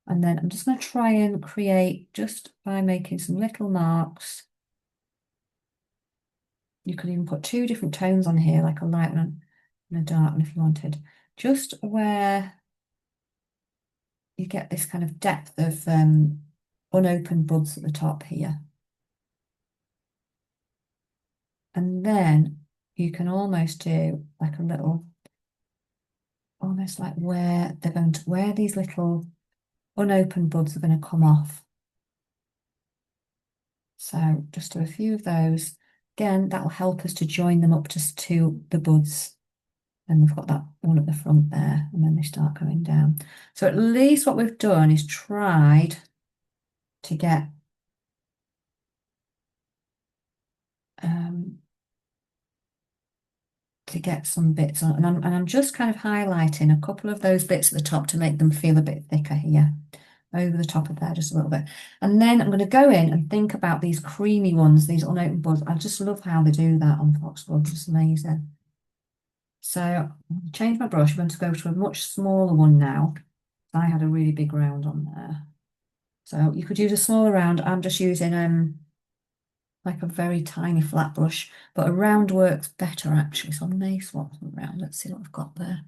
And then I'm just going to try and create, just by making some little marks. You could even put two different tones on here, like a light one and a dark one if you wanted. Just where you get this kind of depth of unopened buds at the top here. And then you can almost do like a little, almost like where these little unopened buds are going to come off. So just do a few of those. Again, that will help us to join them up to the buds. And we've got that one at the front there, and then they start coming down. So at least what we've done is tried to get um, some bits on, and I'm just kind of highlighting a couple of those bits at the top to make them feel a bit thicker here, over the top of there just a little bit. And then I'm going to go in and think about these creamy ones, these unopened buds. I just love how they do that on Foxgloves. It's amazing. So I'll change my brush. I'm going to go to a much smaller one now. I had a really big round on there. So you could use a smaller round. I'm just using like a very tiny flat brush, but a round works better actually. So I may swap them around. Let's see what I've got there.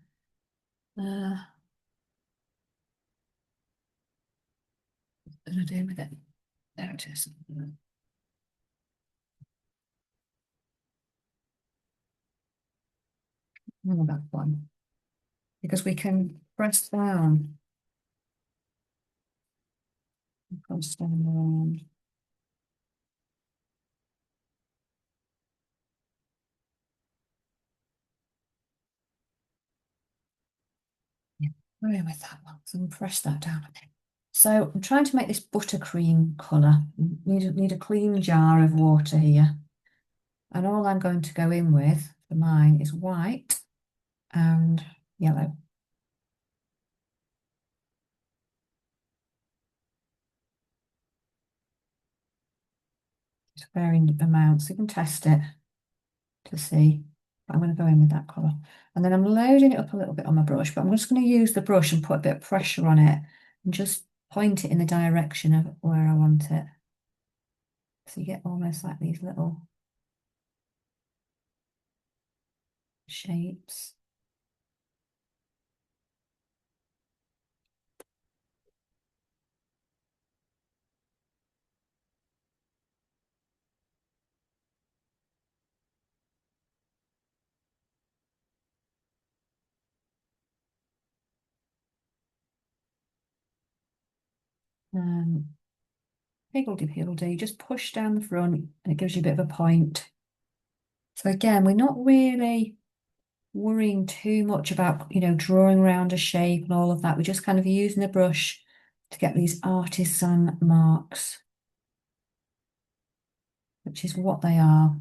What did I do with it? There it is. Oh, that one. Because we can press down. Press down around. Yeah, where with that one. So I'm press that down a bit. So I'm trying to make this buttercream colour. Need a clean jar of water here. And all I'm going to go in with for mine is white and yellow. It's varying amounts. You can test it to see. But I'm going to go in with that colour. And then I'm loading it up a little bit on my brush, but I'm just going to use the brush and put a bit of pressure on it and just point it in the direction of where I want it. So you get almost like these little shapes. Um, Higgledy-piggledy, just push down the front and it gives you a bit of a point. So again, we're not really worrying too much about, drawing around a shape and all of that. We're just kind of using the brush to get these artisan marks, which is what they are.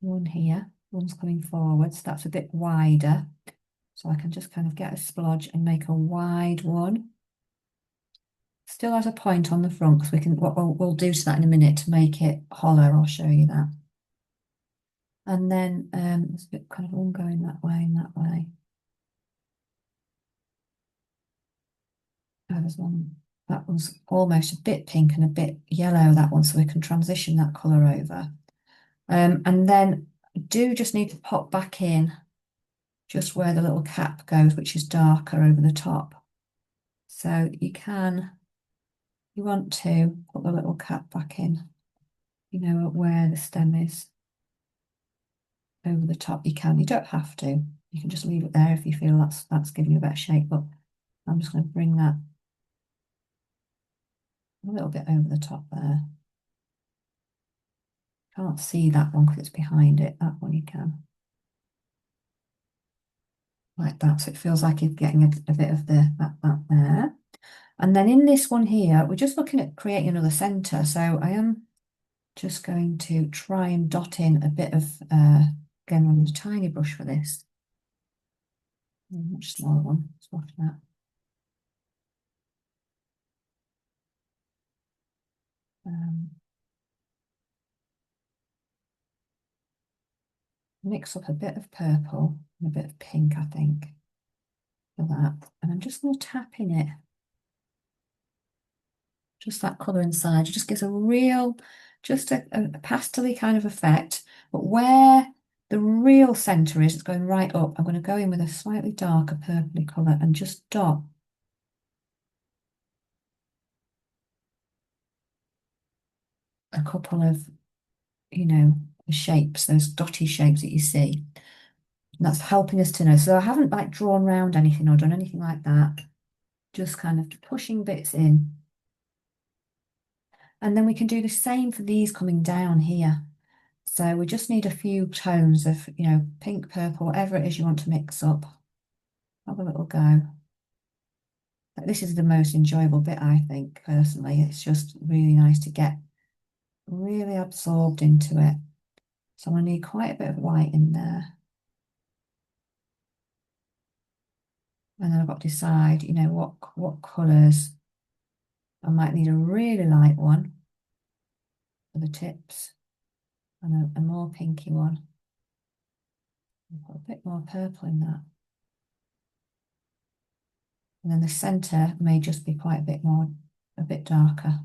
One here, one's coming forwards. That's a bit wider. So I can just kind of get a splodge and make a wide one. Still has a point on the front because we'll do to that in a minute to make it hollow. I'll show you that. And then there's a bit kind of one going that way and that way. Oh, there's one. That one's almost a bit pink and a bit yellow, that one, so we can transition that colour over. And then I do just need to pop back in just where the little cap goes, which is darker over the top. So you want to put the little cap back in, where the stem is over the top. You don't have to. You can just leave it there if you feel that's giving you a better shape, but I'm just going to bring that a little bit over the top there. Can't see that one because it's behind it. That one you can. Like that, so it feels like you're getting a bit of that there. And then in this one here, we're just looking at creating another centre. So I am just going to try and dot in a bit of, again, on a tiny brush for this. Much smaller one, swatch that. Mix up a bit of purple and a bit of pink, I think, for that. And I'm just going to tap in it. Just that colour inside. It just gives a real, just a pastel-y kind of effect. But where the real centre is, it's going right up. I'm going to go in with a slightly darker purpley colour and just dot a couple of, shapes, those dotty shapes that you see. And that's helping us to know. So I haven't like drawn around anything or done anything like that. Just kind of pushing bits in. And then we can do the same for these coming down here. So we just need a few tones of, pink, purple, whatever it is you want to mix up. Have a little go. This is the most enjoyable bit, I think, personally. It's just really nice to get really absorbed into it. So I need quite a bit of white in there. And then I've got to decide, what colours. I might need a really light one for the tips and a more pinky one. I'll put a bit more purple in that. And then the centre may just be quite a bit darker.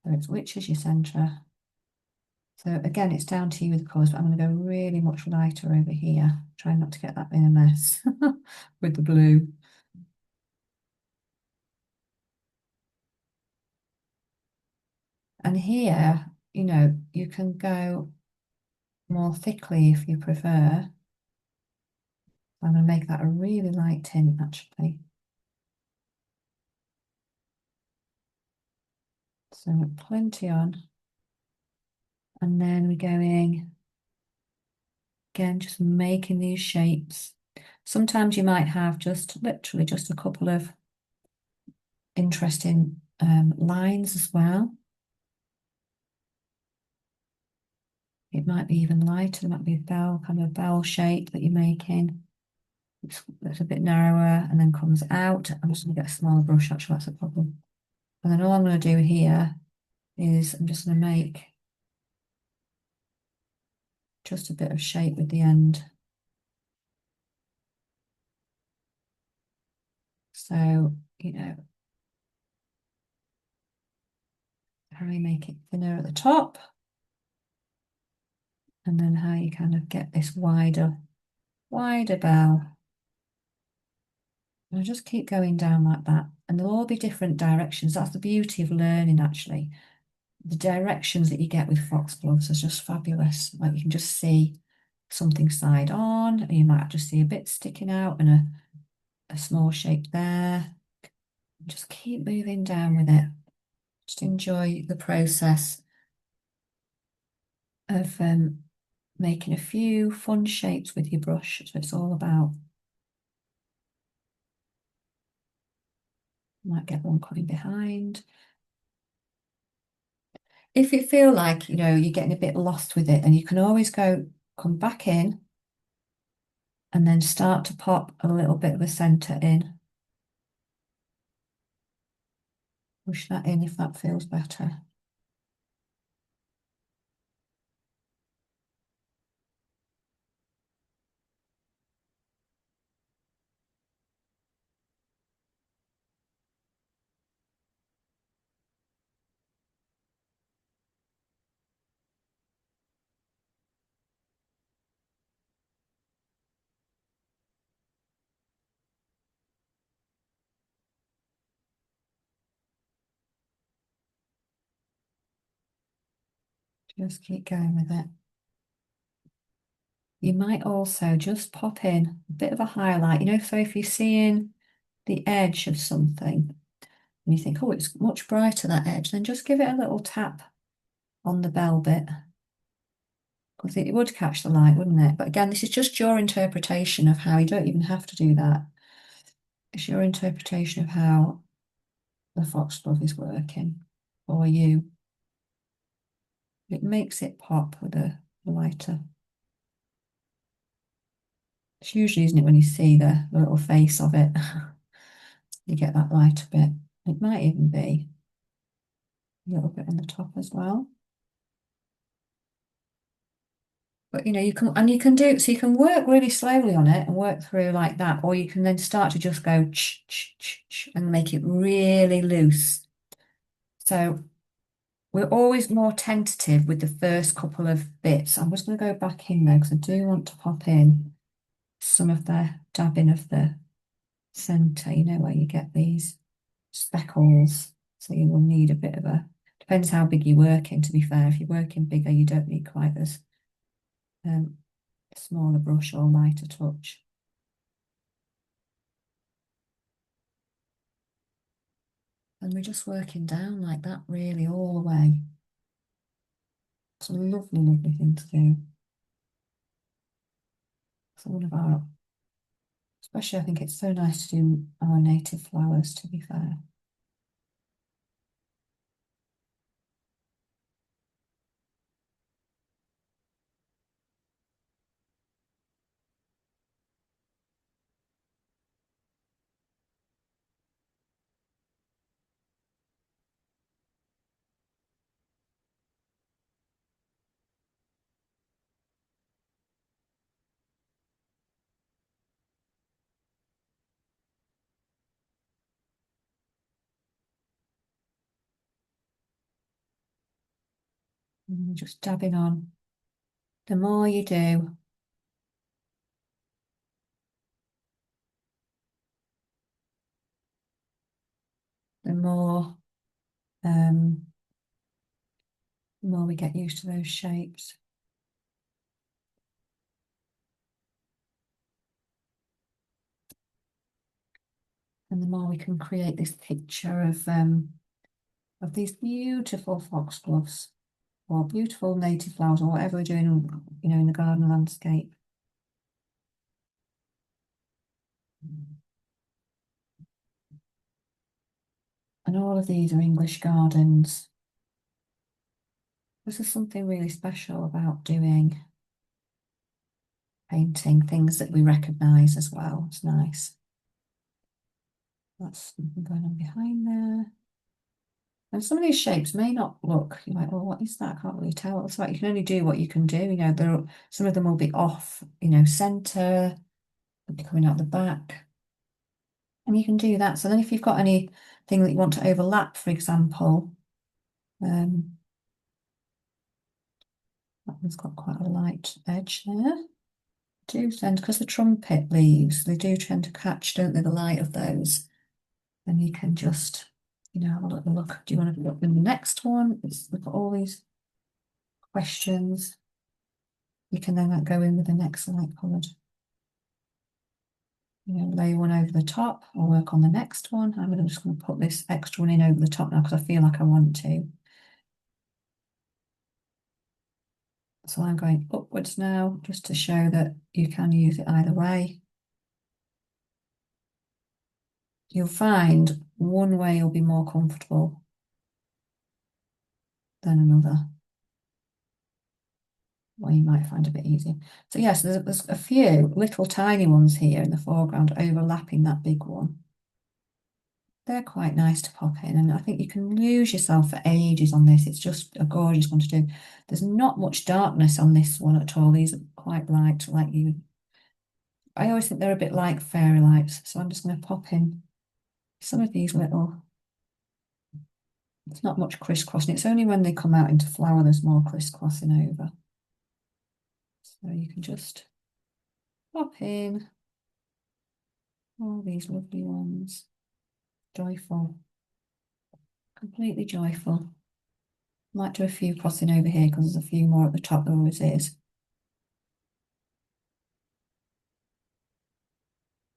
So it's which is your centre. So again, it's down to you with the colours, but I'm going to go really much lighter over here. Try not to get that in a mess with the blue. And here, you can go more thickly if you prefer. I'm going to make that a really light tint, actually. So plenty on. And then we're going, again, just making these shapes. Sometimes you might have literally just a couple of interesting lines as well. It might be even lighter, it might be kind of a bell shape that you're making. It's a bit narrower and then comes out. I'm just going to get a smaller brush, actually, that's a problem. And then all I'm going to do here is I'm just going to make just a bit of shape with the end. So, how you make it thinner at the top. And then how you kind of get this wider bell. And I just keep going down like that. And they'll all be different directions. That's the beauty of learning, actually. The directions that you get with foxgloves is just fabulous. Like you can just see something side on, and you might just see a bit sticking out and a small shape there. Just keep moving down with it. Just enjoy the process of making a few fun shapes with your brush. That's what it's all about. Might get one coming behind. If you feel like, you're getting a bit lost with it, then you can always come back in and then start to pop a little bit of a centre in. Push that in if that feels better. Just keep going with it. You might also just pop in a bit of a highlight, so if you're seeing the edge of something and you think, oh, it's much brighter that edge, then just give it a little tap on the bell bit because it would catch the light, wouldn't it? But again, this is just your interpretation of how, you don't even have to do that. It's your interpretation of how the foxglove is working for you. It makes it pop with a lighter. It's usually, isn't it, when you see the little face of it, you get that lighter bit. It might even be a little bit on the top as well. But you can do, so you can work really slowly on it and work through like that, or you can then start to just go ch, ch, ch, ch, and make it really loose. So we're always more tentative with the first couple of bits. I'm just going to go back in there because I do want to pop in some of the dabbing of the centre, where you get these speckles. So you will need a bit of depends how big you're working, to be fair. If you're working bigger, you don't need quite as smaller brush or lighter touch. And we're just working down like that really all the way. It's a lovely, lovely thing to do. It's one of our, especially I think it's so nice to do our native flowers, to be fair. And just dabbing on. The more you do, um, the more we get used to those shapes. And the more we can create this picture of these beautiful foxgloves or beautiful native flowers or whatever we're doing, in the garden landscape. And all of these are English gardens. This is something really special about doing painting, things that we recognise as well. It's nice. That's something going on behind there. And some of these shapes may not look, you're like, well, what is that? I can't really tell. It's like you can only do what you can do. Some of them will be off, centre, they'll be coming out the back. And you can do that. So then if you've got anything that you want to overlap, for example, that one's got quite a light edge there. Do tend, because the trumpet leaves, they do tend to catch, don't they, the light of those. And you can just, have a little look. Do you want to look in the next one? We've got all these questions. You can then go in with the next light coloured. Lay one over the top. I'll work on the next one. I'm just going to put this extra one in over the top now because I feel like I want to. So I'm going upwards now just to show that you can use it either way. You'll find one way you'll be more comfortable than another, or you might find a bit easier. So yes, there's a few little tiny ones here in the foreground overlapping that big one. They're quite nice to pop in, and I think you can lose yourself for ages on this. It's just a gorgeous one to do. There's not much darkness on this one at all. These are quite light, I always think they're a bit like fairy lights, so I'm just going to pop in some of these little. It's not much crisscrossing. It's only when they come out into flower there's more crisscrossing over. So you can just pop in all these lovely ones. Joyful, completely joyful. Might do a few crossing over here because there's a few more at the top, there always is.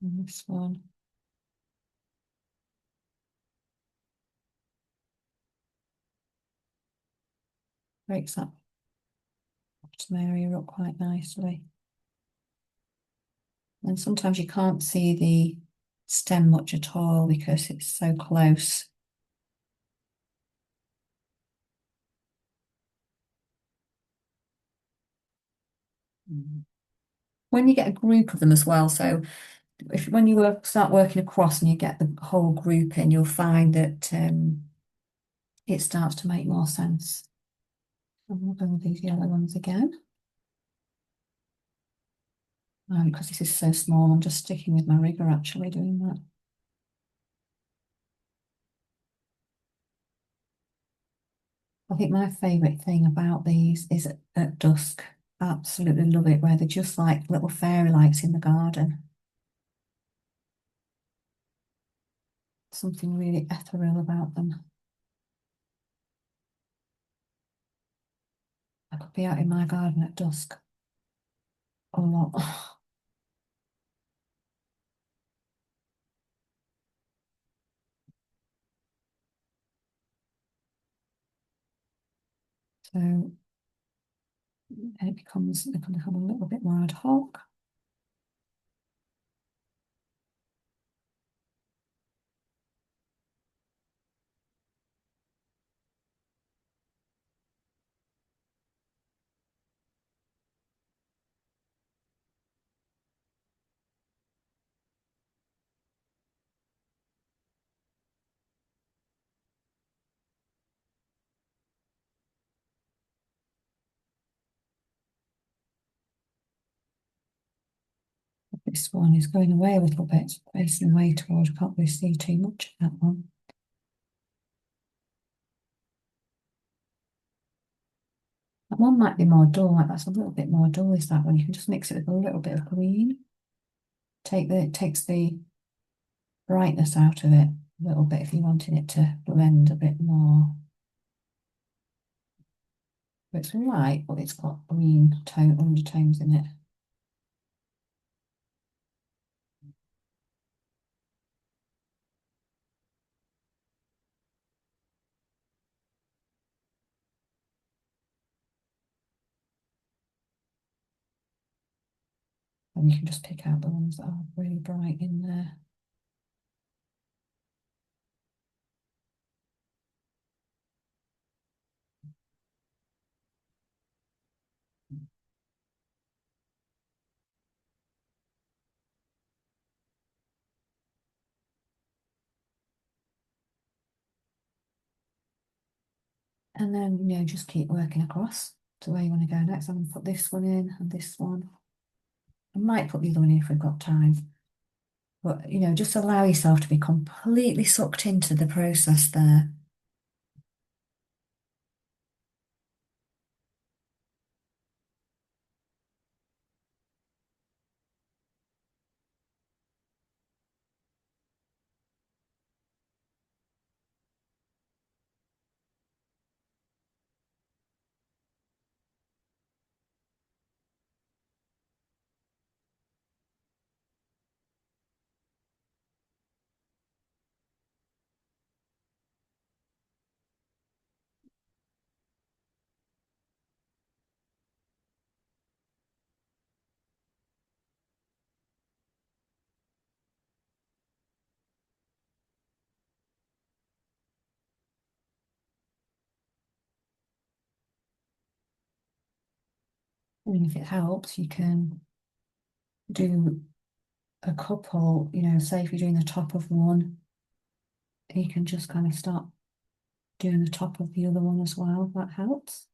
And this one. Breaks that bottom area up quite nicely. And sometimes you can't see the stem much at all because it's so close. When you get a group of them as well, so if when you start working across and you get the whole group in, you'll find that it starts to make more sense. And we'll go with these yellow ones again. Because this is so small, I'm just sticking with my rigger actually doing that. I think my favourite thing about these is at dusk. Absolutely love it, where they're just like little fairy lights in the garden. Something really ethereal about them. I could be out in my garden at dusk a lot. So it can become a little bit more ad hoc. This one is going away a little bit, facing away towards, I can't really see too much of that one. That one might be more dull, like that's a little bit more dull, is that one? You can just mix it with a little bit of green. It takes the brightness out of it a little bit if you wanted it to blend a bit more. It's light, but it's got green tone undertones in it. And you can just pick out the ones that are really bright in there. And then, just keep working across to where you want to go next. I'm going to put this one in and this one. I might put the other one in if we've got time. But, just allow yourself to be completely sucked into the process there. And if it helps, you can do a couple, say if you're doing the top of one, you can just kind of start doing the top of the other one as well. That helps.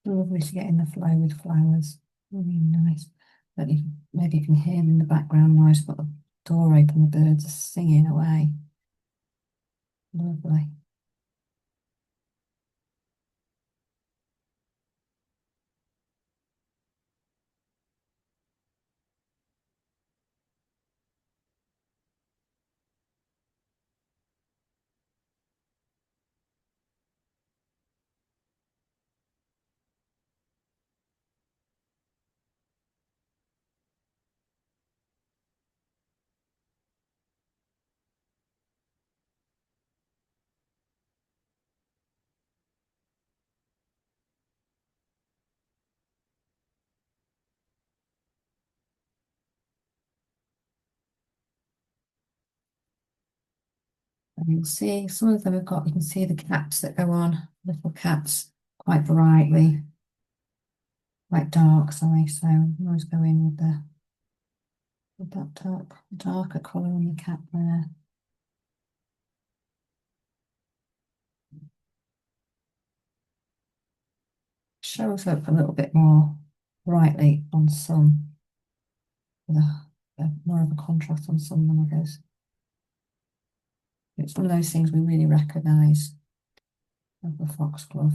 Lovely to get in the flow with flowers. Really nice. But you, maybe you can hear them in the background noise. Got the door open, the birds are singing away. Lovely. And you'll see some of them have got, you can see the caps that go on, little caps, quite brightly, quite dark, sorry. So I always go in with that darker colour on the cap there. Shows up a little bit more brightly on some, with more of a contrast on some than others. It's one of those things we really recognise of the foxglove.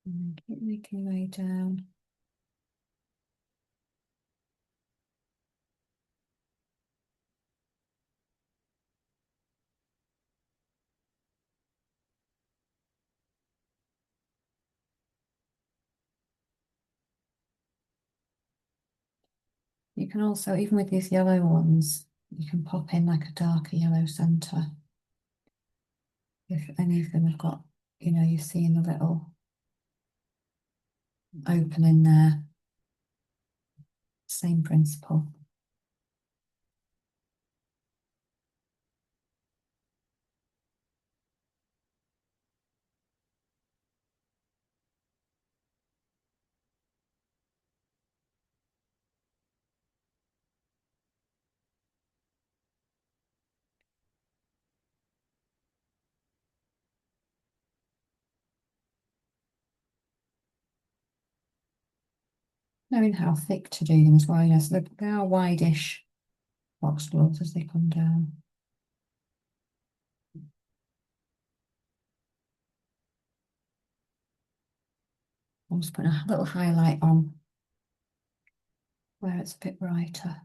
And keep making your way down. You can also, even with these yellow ones, you can pop in like a darker yellow centre. If any of them have got, you're seeing the little opening there. Same principle. Knowing how thick to do them as well, so they are wideish foxgloves as they come down. I'm just putting a little highlight on where it's a bit brighter.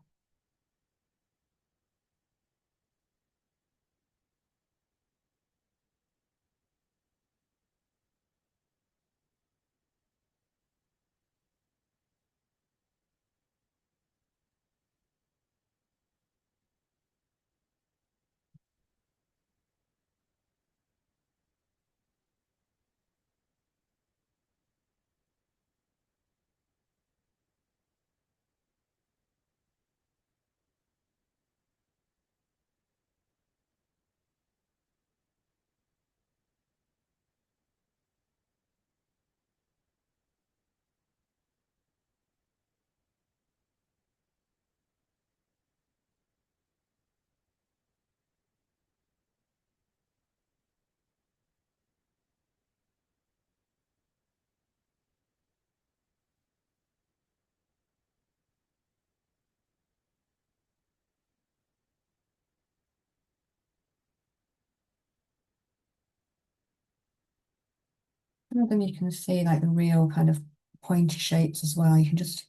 of them you can see like the real kind of pointy shapes as well. You can just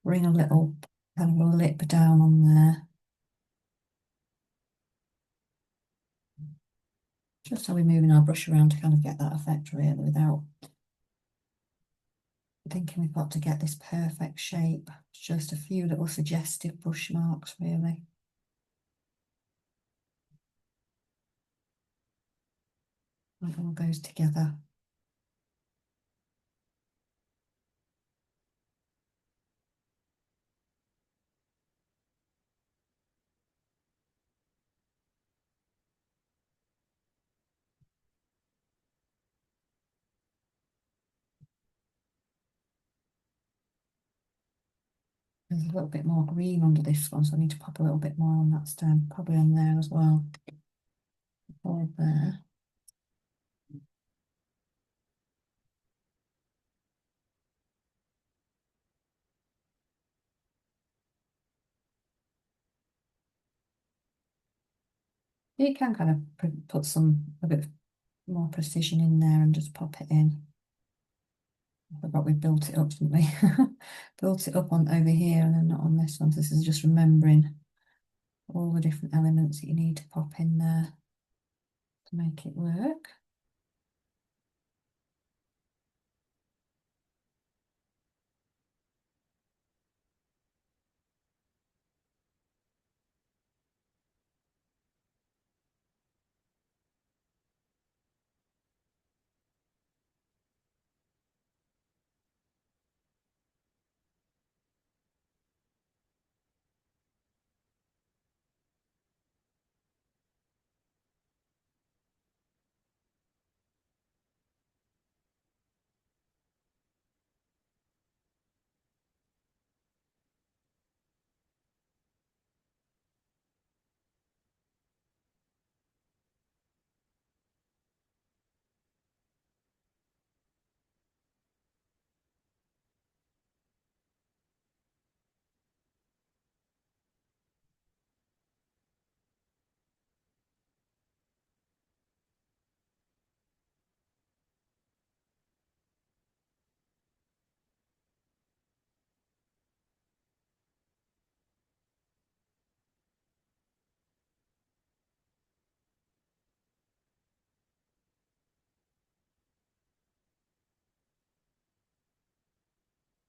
bring a little kind of a lip down on there. Just how we're moving our brush around to kind of get that effect really without thinking we've got to get this perfect shape. Just a few little suggestive brush marks really. That all goes together. There's a little bit more green under this one, so I need to pop a little bit more on that stem, probably on there as well. Or there. You can kind of put a bit more precision in there and just pop it in. I forgot we built it up, didn't we? Built it up on over here and then not on this one. So this is just remembering all the different elements that you need to pop in there to make it work.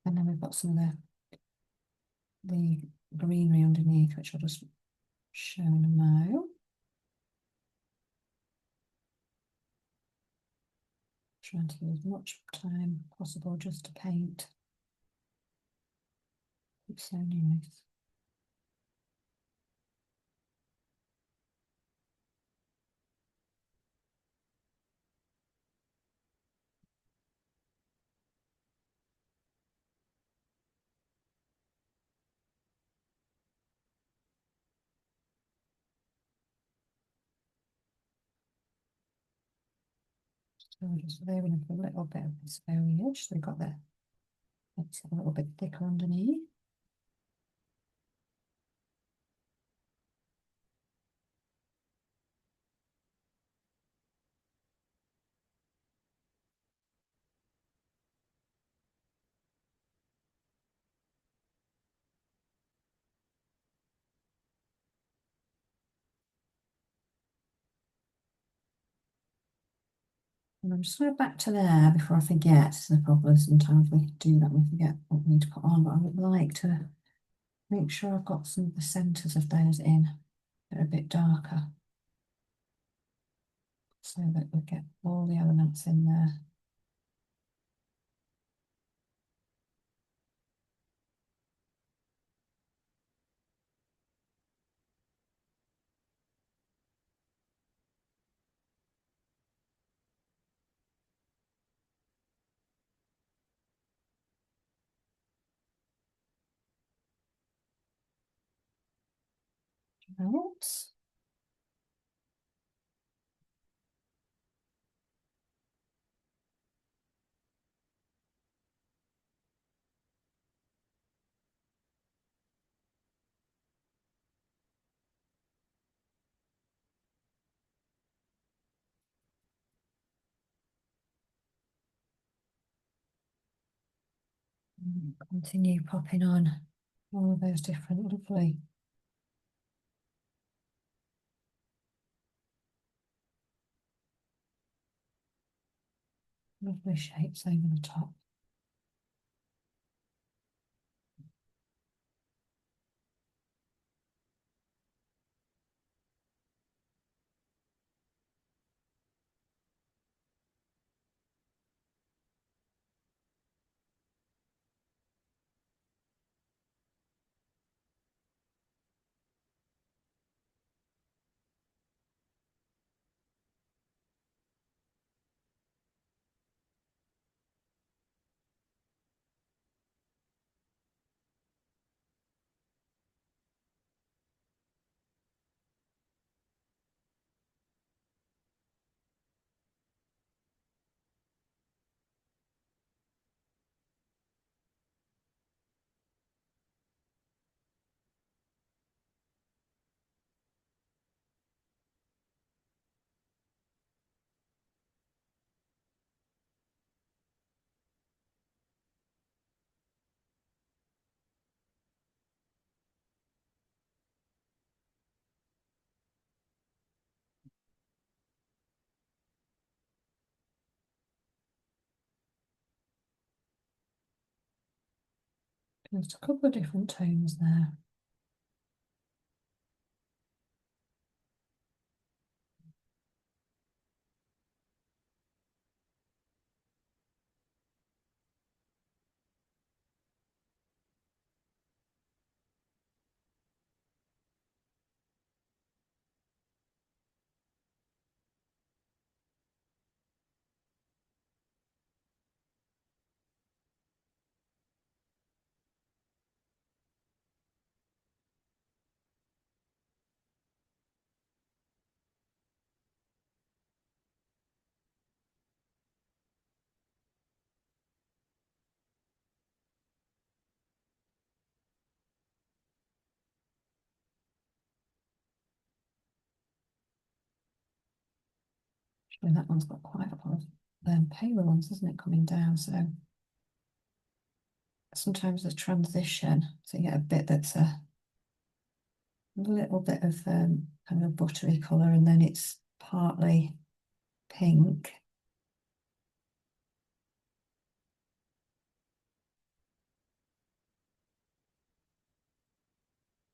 And then we've got some of the greenery underneath, which I'll just show in a mo. Trying to use as much time possible just to paint. It's so nice. So we're just layering up a little bit of this foliage. So we've got it's a little bit thicker underneath. And I'm just going back to there before I forget. This is a problem. Sometimes we do that and we forget what we need to put on, but I would like to make sure I've got some of the centres of those in. They're a bit darker so that we get all the elements in there. Right. Continue popping on all of those different lovely shapes over the top. Just a couple of different tones there. Actually, that one's got quite a lot of paler ones, isn't it, coming down? So sometimes the transition, so you get a bit that's a little bit of kind of a buttery colour, and then it's partly pink.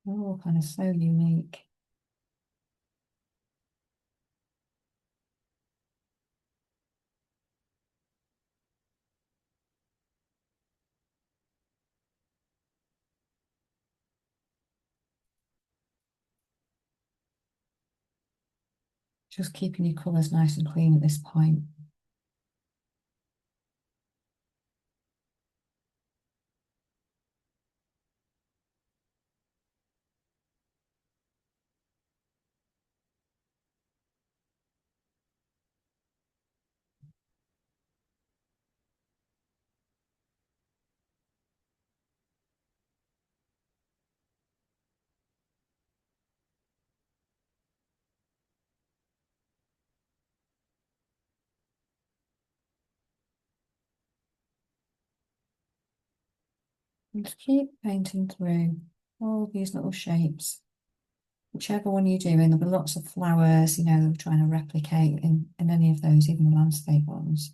Oh, kind of so unique. Just keeping your colours nice and clean at this point. And just keep painting through all these little shapes. Whichever one you're doing, there'll be lots of flowers, trying to replicate in any of those, even the landscape ones.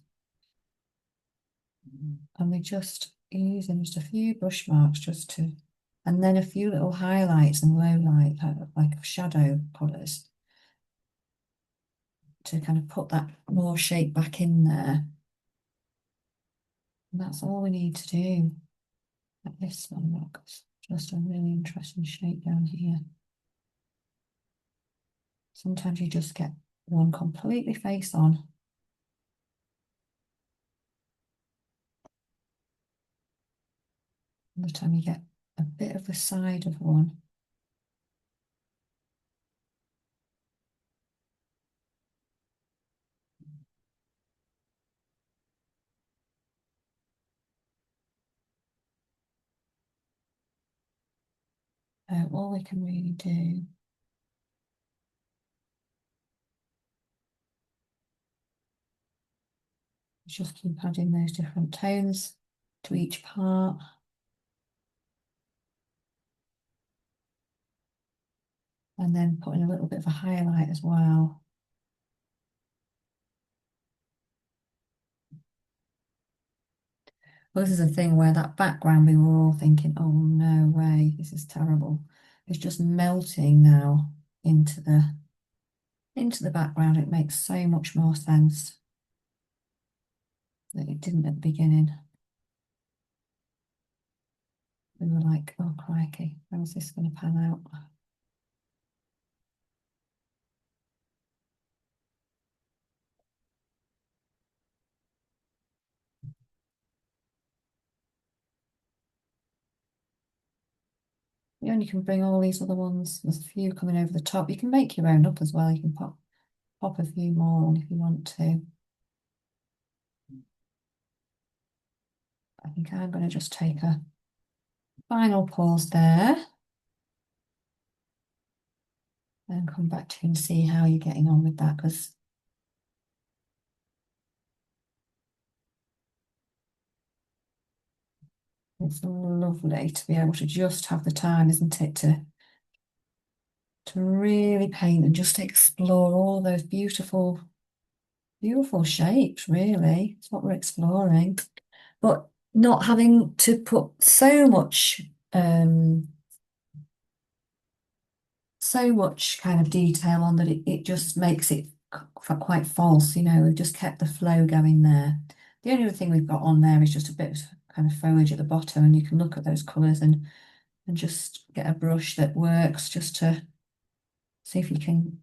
And we're just using just a few brush marks and then a few little highlights and low light, like shadow colours to kind of put that more shape back in there. And that's all we need to do. Like this one, look, it's just a really interesting shape down here. Sometimes you just get one completely face on. And the time you get a bit of the side of one. All we can really do is just keep adding those different tones to each part. And then putting a little bit of a highlight as well. Well, this is a thing where that background we were all thinking, oh no way, this is terrible. It's just melting now into the background. It makes so much more sense that it didn't at the beginning. We were like, oh crikey, how's this going to pan out? You only can bring all these other ones. There's a few coming over the top. You can make your own up as well. You can pop a few more on if you want to. I think I'm going to just take a final pause there and come back to you and see how you're getting on with that, because it's lovely to be able to just have the time, isn't it, to really paint and just explore all those beautiful, beautiful shapes, really. It's what we're exploring. But not having to put so much kind of detail on that it just makes it quite false, you know. We've just kept the flow going there. The only other thing we've got on there is just a bit of kind of foliage at the bottom, and you can look at those colours and just get a brush that works just to see if you can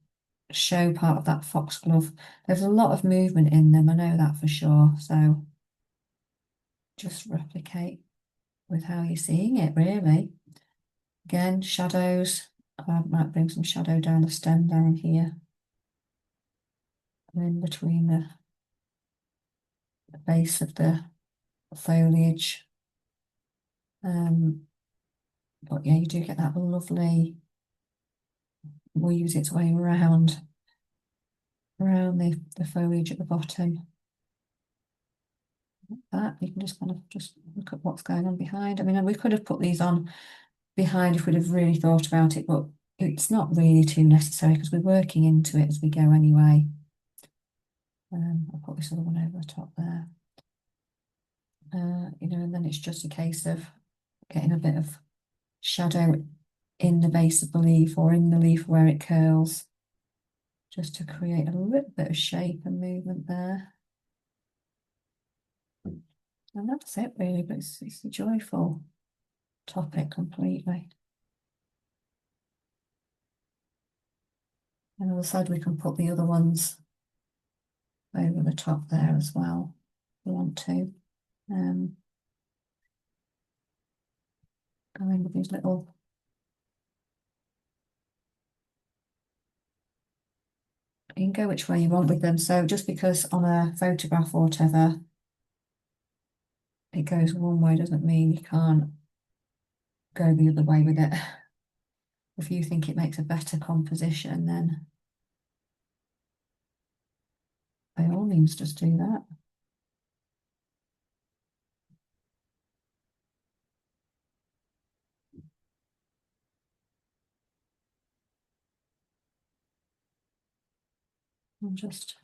show part of that foxglove. There's a lot of movement in them, I know that for sure. So just replicate with how you're seeing it, really. Again, shadows. I might bring some shadow down the stem down here, and in between the base of the foliage. But yeah, you do get that lovely, weaves its way around the foliage at the bottom. That you can just kind of just look at what's going on behind. I mean, we could have put these on behind if we'd have really thought about it, but it's not really too necessary because we're working into it as we go anyway. I'll put this other one over the top there. You know, and then it's just a case of getting a bit of shadow in the base of the leaf or in the leaf where it curls, just to create a little bit of shape and movement there. And that's it really, but it's a joyful topic completely. And as I said, we can put the other ones over the top there as well if we want to. Go in with these little, you can go which way you want with them. So just because on a photograph or whatever it goes one way doesn't mean you can't go the other way with it. If you think it makes a better composition, then by all means just do that. And just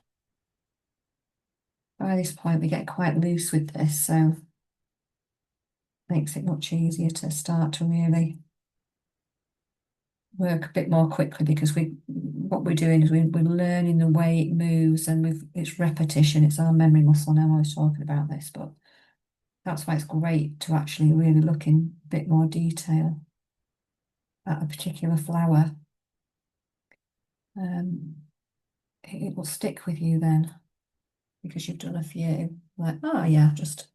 by this point we get quite loose with this, so makes it much easier to start to really work a bit more quickly, because what we're doing is we're learning the way it moves, and it's repetition, it's our memory muscle. Now I was talking about this, but that's why it's great to actually really look in a bit more detail at a particular flower. It will stick with you then, because you've done a few, like, oh yeah, I just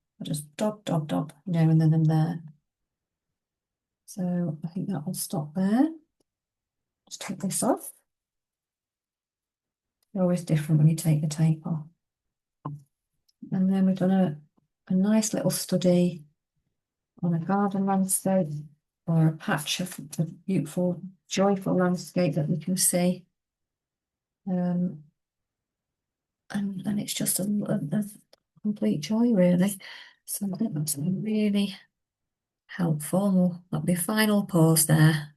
dot, dot, dot, you know, and then I'm there. So I think that will stop there. Just take this off. It's always different when you take the tape off. And then we've done a nice little study on a garden landscape or a patch of the beautiful, joyful landscape that we can see. And it's just a complete joy, really. So I think that's really helpful. That'll be a final pause there.